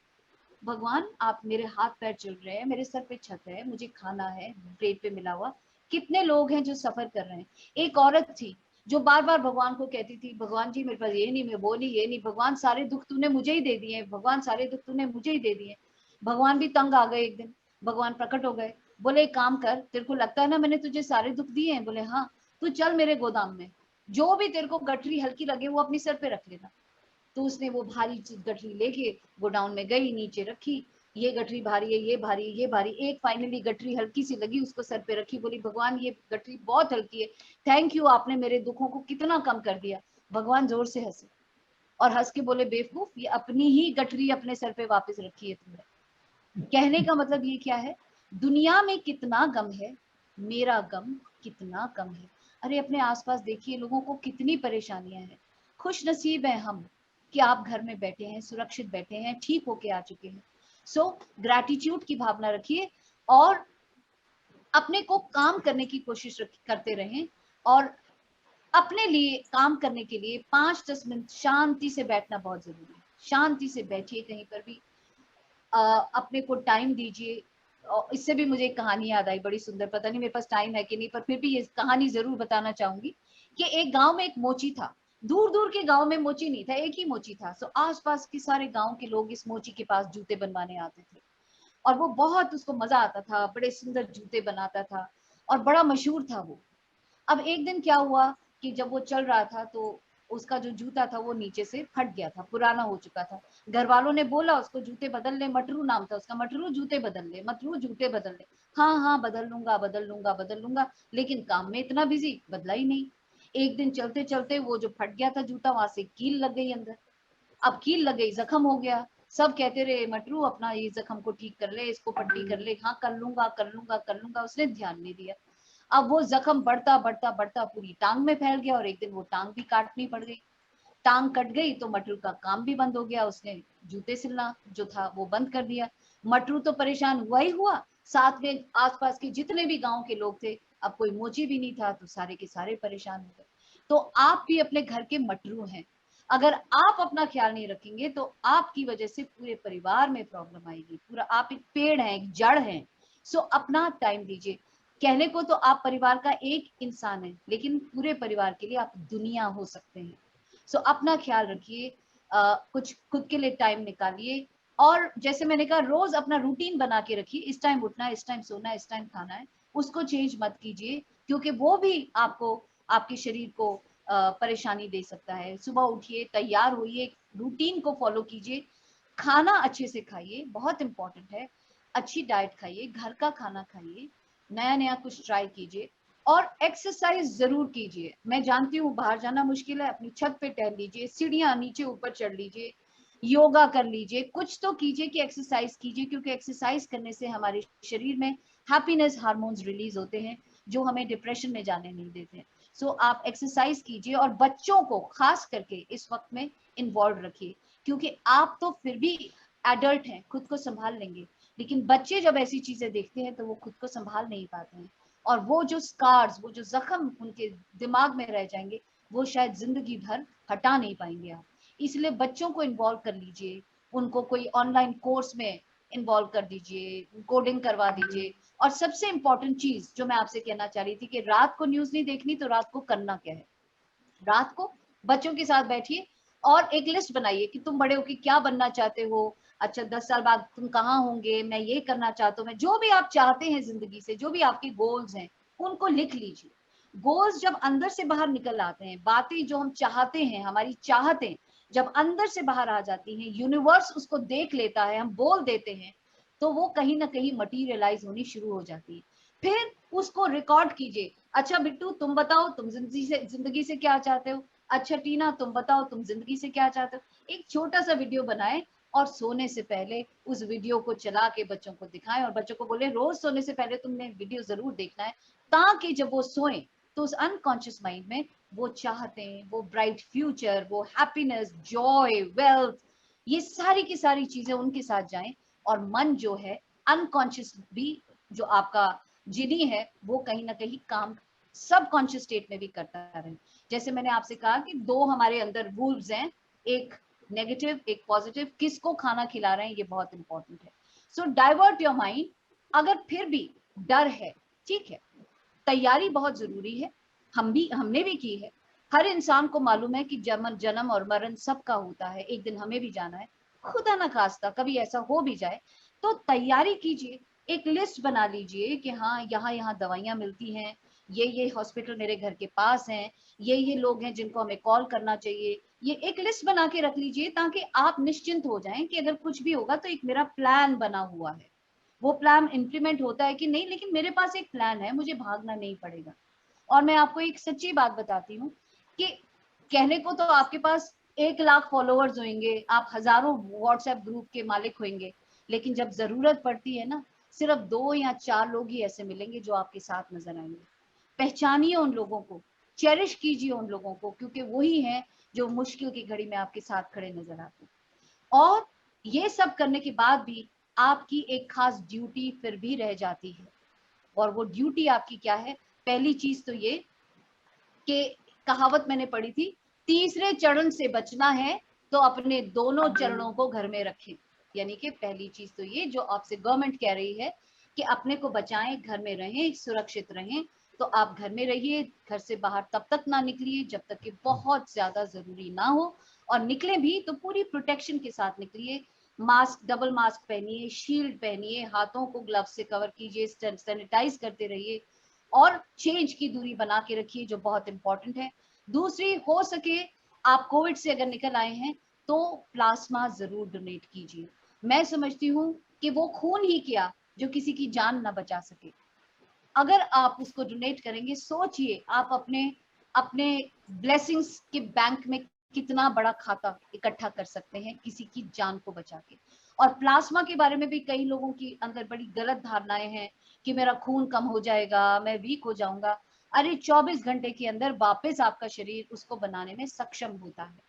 भगवान, आप मेरे हाथ पैर चल रहे हैं, मेरे सर पे छत है, मुझे खाना है प्लेट पे मिला हुआ। कितने लोग हैं जो सफर कर रहे हैं। एक औरत थी जो बार बार भगवान को कहती थी, भगवान जी मेरे पास ये नहीं, मैं वो नहीं, ये नहीं, भगवान सारे दुख तूने मुझे ही दे दिए, भगवान सारे दुख तूने मुझे ही दे दिए। भगवान भी तंग आ गए। एक दिन भगवान प्रकट हो गए, बोले एक काम कर, तेरे को लगता है ना मैंने तुझे सारे दुख दिए हैं? बोले हाँ। तू चल मेरे गोदाम में, जो भी तेरे को गठरी हल्की लगे वो अपनी सर पे रख लेना। तो उसने वो भारी गठरी लेके गोडाउन में गई, नीचे रखी, ये गठरी भारी है, ये भारी है, ये भारी। एक फाइनली गठरी हल्की सी लगी, उसको सर पे रखी, बोली भगवान ये गठरी बहुत हल्की है, थैंक यू, आपने मेरे दुखों को कितना कम कर दिया। भगवान जोर से हंसे और हंस के बोले, बेवकूफ, ये अपनी ही गठरी अपने सर पे वापस रखी है तुमने। कहने का मतलब ये क्या है? दुनिया में कितना गम है, मेरा गम कितना कम है। अरे अपने आसपास देखिए, लोगों को कितनी परेशानियां हैं। खुश नसीब है हम कि आप घर में बैठे हैं, सुरक्षित बैठे हैं, ठीक होके आ चुके हैं। सो ग्रैटिट्यूड की भावना रखिए और अपने को काम करने की कोशिश करते रहें। और अपने लिए काम करने के लिए 5-10 मिनट शांति से बैठना बहुत जरूरी है। शांति से बैठिए कहीं पर भी, अपने को टाइम दीजिए। और इससे भी मुझे एक कहानी याद आई, बड़ी सुंदर। पता नहीं मेरे पास टाइम है कि नहीं, पर फिर भी ये कहानी जरूर बताना चाहूंगी कि एक गांव में एक मोची था। दूर दूर के गांव में मोची नहीं था, एक ही मोची था। सो आसपास के सारे गांव के लोग इस मोची के पास जूते बनवाने आते थे और वो बहुत, उसको मजा आता था, बड़े सुंदर जूते बनाता था और बड़ा मशहूर था वो। अब एक दिन क्या हुआ कि जब वो चल रहा था तो उसका जो जूता था वो नीचे से फट गया था, पुराना हो चुका था। घर वालों ने बोला उसको जूते बदल ले, मटरू नाम था उसका, मटरू जूते बदल ले, मटरू जूते बदल ले। हाँ हाँ बदल लूंगा बदल लूंगा बदल लूंगा, लेकिन काम में इतना बिजी, बदला ही नहीं। एक दिन चलते चलते वो जो फट गया था जूता, वहां से कील लग गई अंदर। अब कील लग गई, जख्म हो गया। सब कहते रहे मटरू अपना ये जख्म को ठीक कर ले, इसको पट्टी कर ले। हाँ कर लूंगा कर लूंगा कर लूंगा, उसने ध्यान नहीं दिया। अब वो जख्म बढ़ता बढ़ता बढ़ता पूरी टांग में फैल गया और एक दिन वो टांग भी काटनी पड़ गई। टांग कट गई तो मटरू का काम भी बंद हो गया, उसने जूते सिलना जो था वो बंद कर दिया। मटरू तो परेशान हुआ ही हुआ, साथ में आसपास के जितने भी गांव के लोग थे, अब कोई मोची भी नहीं था तो सारे के सारे परेशान हो गए। तो आप भी अपने घर के मटरू हैं। अगर आप अपना ख्याल नहीं रखेंगे तो आपकी वजह से पूरे परिवार में प्रॉब्लम आएगी। पूरा आप एक पेड़ हैं, एक जड़ हैं। सो अपना टाइम दीजिए। कहने को तो आप परिवार का एक इंसान है, लेकिन पूरे परिवार के लिए आप दुनिया हो सकते हैं। सो अपना ख्याल रखिए, कुछ खुद के लिए टाइम निकालिए। और जैसे मैंने कहा, रोज अपना रूटीन बना के रखिए, इस टाइम उठना है, इस टाइम सोना है, इस टाइम खाना है, उसको चेंज मत कीजिए, क्योंकि वो भी आपको, आपके शरीर को परेशानी दे सकता है। सुबह उठिए, तैयार होइए, रूटीन को फॉलो कीजिए, खाना अच्छे से खाइए, बहुत इंपॉर्टेंट है। अच्छी डाइट खाइए, घर का खाना खाइए, नया नया कुछ ट्राई कीजिए, और एक्सरसाइज जरूर कीजिए। मैं जानती हूँ बाहर जाना मुश्किल है, अपनी छत पे टहल लीजिए, सीढ़ियां नीचे ऊपर चढ़ लीजिए, योगा कर लीजिए, कुछ तो कीजिए कि एक्सरसाइज कीजिए, क्योंकि एक्सरसाइज करने से हमारे शरीर में हैप्पीनेस हार्मोन्स रिलीज होते हैं, जो हमें डिप्रेशन में जाने नहीं देते। सो आप एक्सरसाइज कीजिए, और बच्चों को खास करके इस वक्त में इन्वॉल्व रखिए, क्योंकि आप तो फिर भी एडल्ट हैं, खुद को संभाल लेंगे, लेकिन बच्चे जब ऐसी चीजें देखते हैं तो वो खुद को संभाल नहीं पाते हैं, और वो जो स्कार्स, वो जो जख्म उनके दिमाग में रह जाएंगे, वो शायद जिंदगी भर हटा नहीं पाएंगे आप। इसलिए बच्चों को इन्वॉल्व कर लीजिए, उनको कोई ऑनलाइन कोर्स में इन्वॉल्व कर दीजिए, कोडिंग करवा दीजिए। और सबसे इंपॉर्टेंट चीज जो मैं आपसे कहना चाह रही थी कि रात को न्यूज नहीं देखनी, तो रात को करना क्या है, रात को बच्चों के साथ बैठिए और एक लिस्ट बनाइए कि तुम बड़े होकर क्या बनना चाहते हो। अच्छा, 10 साल बाद तुम कहाँ होंगे, मैं ये करना चाहता हूँ, मैं जो भी आप चाहते हैं जिंदगी से, जो भी आपके गोल्स हैं, उनको लिख लीजिए। गोल्स जब अंदर से बाहर निकल आते हैं, बातें जो हम चाहते हैं, हमारी चाहतें जब अंदर से बाहर आ जाती हैं, यूनिवर्स उसको देख लेता है, हम बोल देते हैं, तो वो कहीं ना कहीं मटीरियलाइज होनी शुरू हो जाती है। फिर उसको रिकॉर्ड कीजिए। अच्छा बिट्टू, तुम बताओ, तुम जिंदगी से क्या चाहते हो। अच्छा टीना, तुम बताओ, तुम जिंदगी से क्या चाहते हो। एक छोटा सा वीडियो बनाएं, और सोने से पहले उस वीडियो को चला के बच्चों को दिखाएं, और बच्चों को बोले रोज सोने से पहले तुमने वीडियो जरूर देखना है, ताकि जब वो सोएं तो उस अनकॉन्शियस माइंड में वो चाहते हैं, वो ब्राइट फ्यूचर, वो हैप्पीनेस, जॉय, वेल्थ, ये सारी की सारी चीजें उनके साथ जाएं। और मन जो है अनकॉन्शियस भी, जो आपका जिनी है, वो कहीं ना कहीं काम सब कॉन्शियस स्टेट में भी करता रहे। जैसे मैंने आपसे कहा कि दो हमारे अंदर वुल्व्स हैं, एक नेगेटिव, एक पॉजिटिव, किसको खाना खिला रहे हैं, ये बहुत इंपॉर्टेंट है। सो डाइवर्ट योर माइंड। अगर फिर भी डर है, ठीक है, तैयारी बहुत जरूरी है, हमने भी की है। हर इंसान को मालूम है कि जन्म और मरण सबका होता है, एक दिन हमें भी जाना है। खुदा ना खास्ता कभी ऐसा हो भी जाए, तो तैयारी कीजिए, एक लिस्ट बना लीजिए कि हाँ, यहाँ यहाँ दवाइयाँ मिलती हैं, ये हॉस्पिटल मेरे घर के पास हैं, ये लोग हैं जिनको हमें कॉल करना चाहिए। ये एक लिस्ट बना के रख लीजिए, ताकि आप निश्चिंत हो जाएं कि अगर कुछ भी होगा तो एक मेरा प्लान बना हुआ है। वो प्लान इम्प्लीमेंट होता है कि नहीं, लेकिन मेरे पास एक प्लान है, मुझे भागना नहीं पड़ेगा। और मैं आपको एक सच्ची बात बताती हूँ कि कहने को तो आपके पास 1 लाख फॉलोअर्स होंगे, आप हजारों व्हाट्सएप ग्रुप के मालिक होंगे, लेकिन जब जरूरत पड़ती है ना, सिर्फ 2 या 4 लोग ही ऐसे मिलेंगे जो आपके साथ नजर आएंगे। पहचानिए उन लोगों को, चेरिश कीजिए उन लोगों को, क्योंकि वही हैं जो मुश्किल की घड़ी में आपके साथ खड़े नजर आते हैं। और ये सब करने के बाद भी आपकी एक खास ड्यूटी फिर भी रह जाती है। और वो ड्यूटी आपकी क्या है? पहली चीज तो ये कि कहावत मैंने पढ़ी थी, तीसरे चरण से बचना है तो अपने दोनों चरणों को घर में रखें। यानी कि पहली चीज तो ये जो आपसे गवर्नमेंट कह रही है कि अपने को बचाएं, घर में रहें, सुरक्षित रहें, तो आप घर में रहिए, घर से बाहर तब तक ना निकलिए जब तक कि बहुत ज्यादा जरूरी ना हो, और निकले भी तो पूरी प्रोटेक्शन के साथ निकलिए। मास्क, डबल मास्क पहनिए, शील्ड पहनिए, हाथों को ग्लव से कवर कीजिए, सैनिटाइज करते रहिए, और चेंज की दूरी बना के रखिए, जो बहुत इंपॉर्टेंट है। दूसरी, हो सके आप कोविड से अगर निकल आए हैं तो प्लाज्मा जरूर डोनेट कीजिए। मैं समझती हूँ कि वो खून ही किया जो किसी की जान ना बचा सके। अगर आप उसको डोनेट करेंगे, सोचिए आप अपने अपने ब्लेसिंग्स के बैंक में कितना बड़ा खाता इकट्ठा कर सकते हैं किसी की जान को बचा के। और प्लाज्मा के बारे में भी कई लोगों की अंदर बड़ी गलत धारणाएं हैं कि मेरा खून कम हो जाएगा, मैं वीक हो जाऊंगा। अरे 24 घंटे के अंदर वापस आपका शरीर उसको बनाने में सक्षम होता है।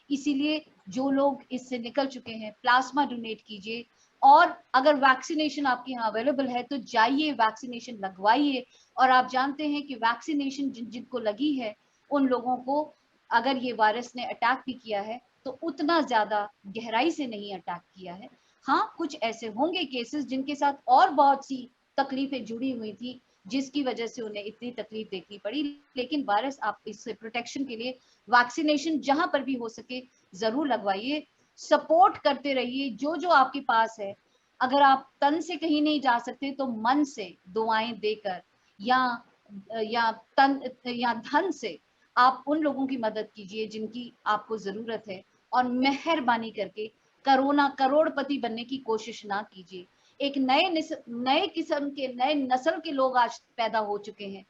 इसीलिए जो लोग इससे निकल चुके हैं, प्लाज्मा डोनेट कीजिए। और अगर वैक्सीनेशन आपके यहाँ अवेलेबल है तो जाइए, वैक्सीनेशन लगवाइए। और आप जानते हैं कि वैक्सीनेशन जिनको लगी है उन लोगों को अगर ये वायरस ने अटैक भी किया है तो उतना ज्यादा गहराई से नहीं अटैक किया है। हाँ, कुछ ऐसे होंगे केसेस जिनके साथ और बहुत सी तकलीफें जुड़ी हुई थी जिसकी वजह से उन्हें इतनी तकलीफ देखनी पड़ी, लेकिन वायरस आप इससे प्रोटेक्शन के लिए वैक्सीनेशन जहां पर भी हो सके जरूर लगवाइए। सपोर्ट करते रहिए जो जो आपके पास है। अगर आप तन से कहीं नहीं जा सकते तो मन से दुआएं देकर या तन या धन से आप उन लोगों की मदद कीजिए जिनकी आपको जरूरत है। और मेहरबानी करके करोना करोड़पति बनने की कोशिश ना कीजिए। एक नए किस्म के नए नस्ल के लोग आज पैदा हो चुके हैं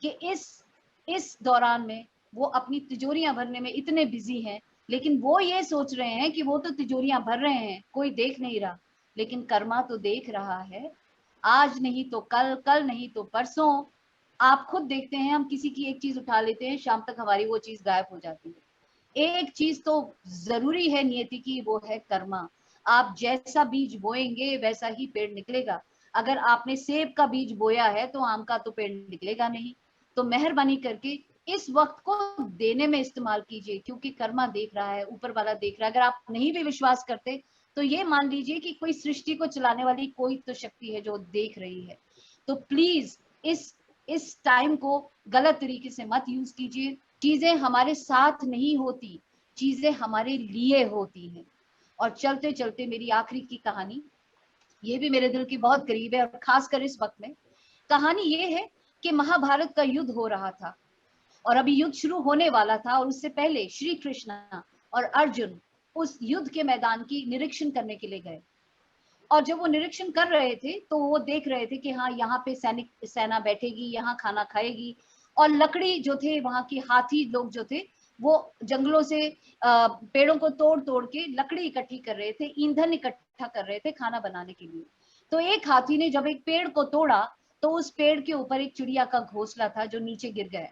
कि इस दौरान में वो अपनी तिजोरियां भरने में इतने बिजी हैं, लेकिन वो ये सोच रहे हैं कि वो तो तिजोरियां भर रहे हैं, कोई देख नहीं रहा, लेकिन कर्मा तो देख रहा है। आज नहीं तो कल, कल नहीं तो परसों। आप खुद देखते हैं, हम किसी की एक चीज उठा लेते हैं, शाम तक हमारी वो चीज गायब हो जाती है। एक चीज तो जरूरी है नियति की, वो है कर्मा। आप जैसा बीज बोएंगे वैसा ही पेड़ निकलेगा। अगर आपने सेब का बीज बोया है तो आम का तो पेड़ निकलेगा नहीं। तो मेहरबानी करके इस वक्त को देने में इस्तेमाल कीजिए, क्योंकि कर्मा देख रहा है, ऊपर वाला देख रहा है। अगर आप नहीं भी विश्वास करते तो ये मान लीजिए कि कोई सृष्टि को चलाने वाली कोई तो शक्ति है जो देख रही है। तो प्लीज इस टाइम को गलत तरीके से मत यूज कीजिए। चीजें हमारे साथ नहीं होती, चीजें हमारे लिए होती हैं। और चलते चलते मेरी आखिरी की कहानी, ये भी मेरे दिल की बहुत करीब है और खासकर इस वक्त में। कहानी ये है कि महाभारत का युद्ध हो रहा था और अभी युद्ध शुरू होने वाला था, और उससे पहले श्री कृष्ण और अर्जुन उस युद्ध के मैदान की निरीक्षण करने के लिए गए। और जब वो निरीक्षण कर रहे थे तो वो देख रहे थे कि हाँ, यहाँ पे सैनिक सेना बैठेगी, यहाँ खाना खाएगी। और लकड़ी जो थे, वहां के हाथी लोग जो थे, वो जंगलों से पेड़ों को तोड़ तोड़ के लकड़ी इकट्ठी कर रहे थे, ईंधन इकट्ठा कर रहे थे खाना बनाने के लिए। तो एक हाथी ने जब एक पेड़ को तोड़ा तो उस पेड़ के ऊपर एक चिड़िया का घोंसला था जो नीचे गिर गया।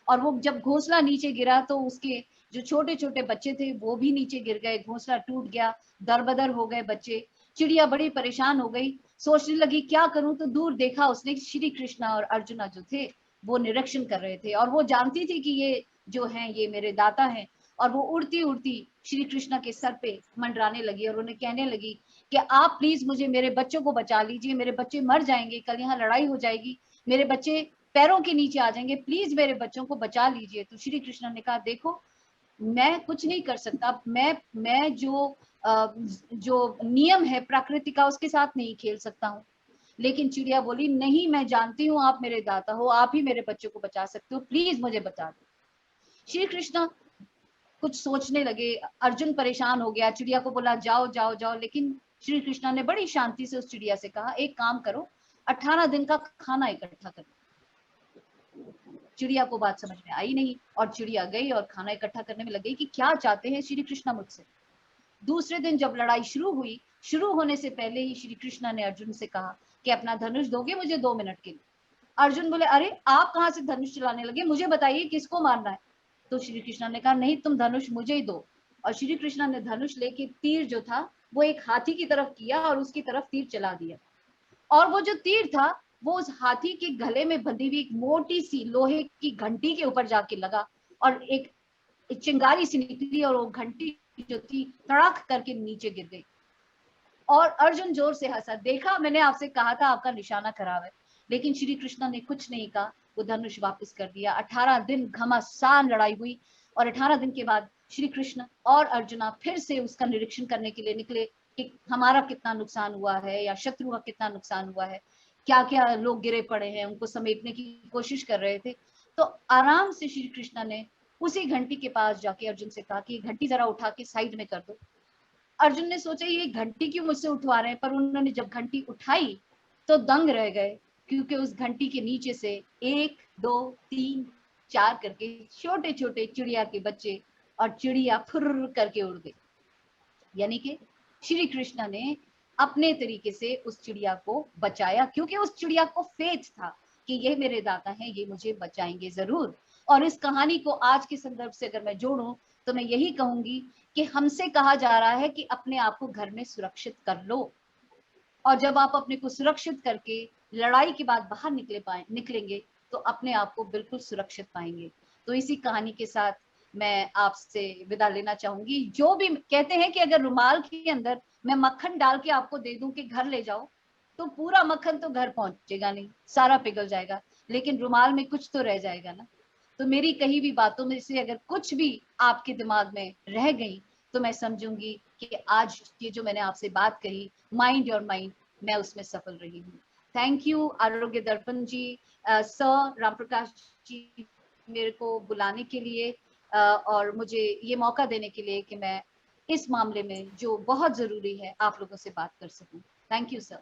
और वो जब घोंसला नीचे गिरा तो उसके जो छोटे छोटे बच्चे थे वो भी नीचे गिर गए, घोंसला टूट गया, दरबदर हो गए बच्चे। चिड़िया बड़ी परेशान हो गई, सोचने लगी क्या करूं। तो दूर देखा उसने, श्री कृष्णा और अर्जुना जो थे वो निरीक्षण कर रहे थे, और वो जानती थी कि ये जो हैं ये मेरे दाता हैं। और वो उड़ती उड़ती श्री कृष्णा के सर पे मंडराने लगी और उन्हें कहने लगी कि आप प्लीज मुझे, मेरे बच्चों को बचा लीजिए, मेरे बच्चे मर जाएंगे, कल यहाँ लड़ाई हो जाएगी, मेरे बच्चे पैरों के नीचे आ जाएंगे, प्लीज मेरे बच्चों को बचा लीजिए। तो श्री कृष्ण ने कहा देखो, मैं कुछ नहीं कर सकता, मैं जो नियम है प्रकृति का उसके साथ नहीं खेल सकता हूँ। लेकिन चिड़िया बोली नहीं, मैं जानती हूँ आप मेरे दाता हो, आप ही मेरे बच्चों को बचा सकते हो, प्लीज मुझे बचा दो। श्री कृष्ण कुछ सोचने लगे, अर्जुन परेशान हो गया, चिड़िया को बोला जाओ जाओ जाओ। लेकिन श्री कृष्ण ने बड़ी शांति से उस चिड़िया से कहा एक काम करो, 18 दिन का खाना इकट्ठा करो। चिड़िया को बात समझ में आई नहीं और चिड़िया गई और खाना इकट्ठा करने में लग गई कि क्या चाहते हैं श्री कृष्णा मुझसे। दूसरे दिन जब लड़ाई शुरू हुई, शुरू होने से पहले ही श्री कृष्णा ने अर्जुन से कहा कि अपना धनुष दोगे मुझे 2 मिनट के लिए। अर्जुन बोले अरे आप कहाँ से धनुष चलाने लगे, मुझे बताइए किसको मारना है। तो श्री कृष्णा ने कहा नहीं, तुम धनुष मुझे ही दो। और श्री कृष्णा ने धनुष लेके तीर जो था वो एक हाथी की तरफ किया और उसकी तरफ तीर चला दिया। और वो जो तीर था वो उस हाथी के गले में बंधी हुई एक मोटी सी लोहे की घंटी के ऊपर जाके लगा और एक चिंगारी सी निकली और वो घंटी जो थी तड़ाक करके नीचे गिर गई। और अर्जुन जोर से हंसा, देखा मैंने आपसे कहा था आपका निशाना खराब है। लेकिन श्री कृष्ण ने कुछ नहीं कहा, वो धनुष वापस कर दिया। 18 दिन घमासान लड़ाई हुई और 18 दिन के बाद श्री कृष्ण और अर्जुना फिर से उसका निरीक्षण करने के लिए निकले कि हमारा कितना नुकसान हुआ है या शत्रु का कितना नुकसान हुआ है, क्या क्या लोग गिरे पड़े हैं, उनको समेटने की कोशिश कर रहे थे। तो आराम से श्री कृष्ण ने उसी घंटी के पास जाके अर्जुन से कहा कि घंटी जरा उठा के साइड में कर दो। अर्जुन ने सोचा ये घंटी क्यों मुझसे उठवा रहे हैं, पर उन्होंने जब घंटी उठाई तो दंग रह गए, क्योंकि उस घंटी के नीचे से 1 2 3 4 करके छोटे छोटे चिड़िया के बच्चे और चिड़िया फुर्र करके उड़ गई। यानी कि श्री कृष्ण ने अपने तरीके से उस चिड़िया को बचाया, क्योंकि उस चिड़िया को फेथ था कि ये मेरे दाता हैं, ये मुझे बचाएंगे जरूर। और इस कहानी को आज के संदर्भ से अगर मैं जोड़ूं तो मैं यही कहूंगी कि हमसे कहा जा रहा है कि अपने आप को घर में सुरक्षित कर लो। और जब आप अपने को सुरक्षित करके लड़ाई के बाद बाहर निकलेंगे तो अपने आप को बिल्कुल सुरक्षित पाएंगे। तो इसी कहानी के साथ मैं आपसे विदा लेना चाहूंगी। जो भी कहते हैं कि अगर रुमाल के अंदर मैं मक्खन डाल के आपको दे दूं कि घर ले जाओ, तो पूरा मक्खन तो घर पहुंचेगा नहीं, सारा पिघल जाएगा, लेकिन रुमाल में कुछ तो रह जाएगा ना। तो मेरी कही हुई बातों में से अगर कुछ भी आपके दिमाग में रह गई तो मैं समझूंगी कि आज ये जो मैंने आपसे बात कही, माइंड योर माइंड, मैं उसमें सफल रही हूँ। थैंक यू आरोग्य दर्पण जी, सर राम प्रकाश जी, मेरे को बुलाने के लिए और मुझे ये मौका देने के लिए कि मैं इस मामले में जो बहुत जरूरी है आप लोगों से बात कर सकूं। Thank you sir.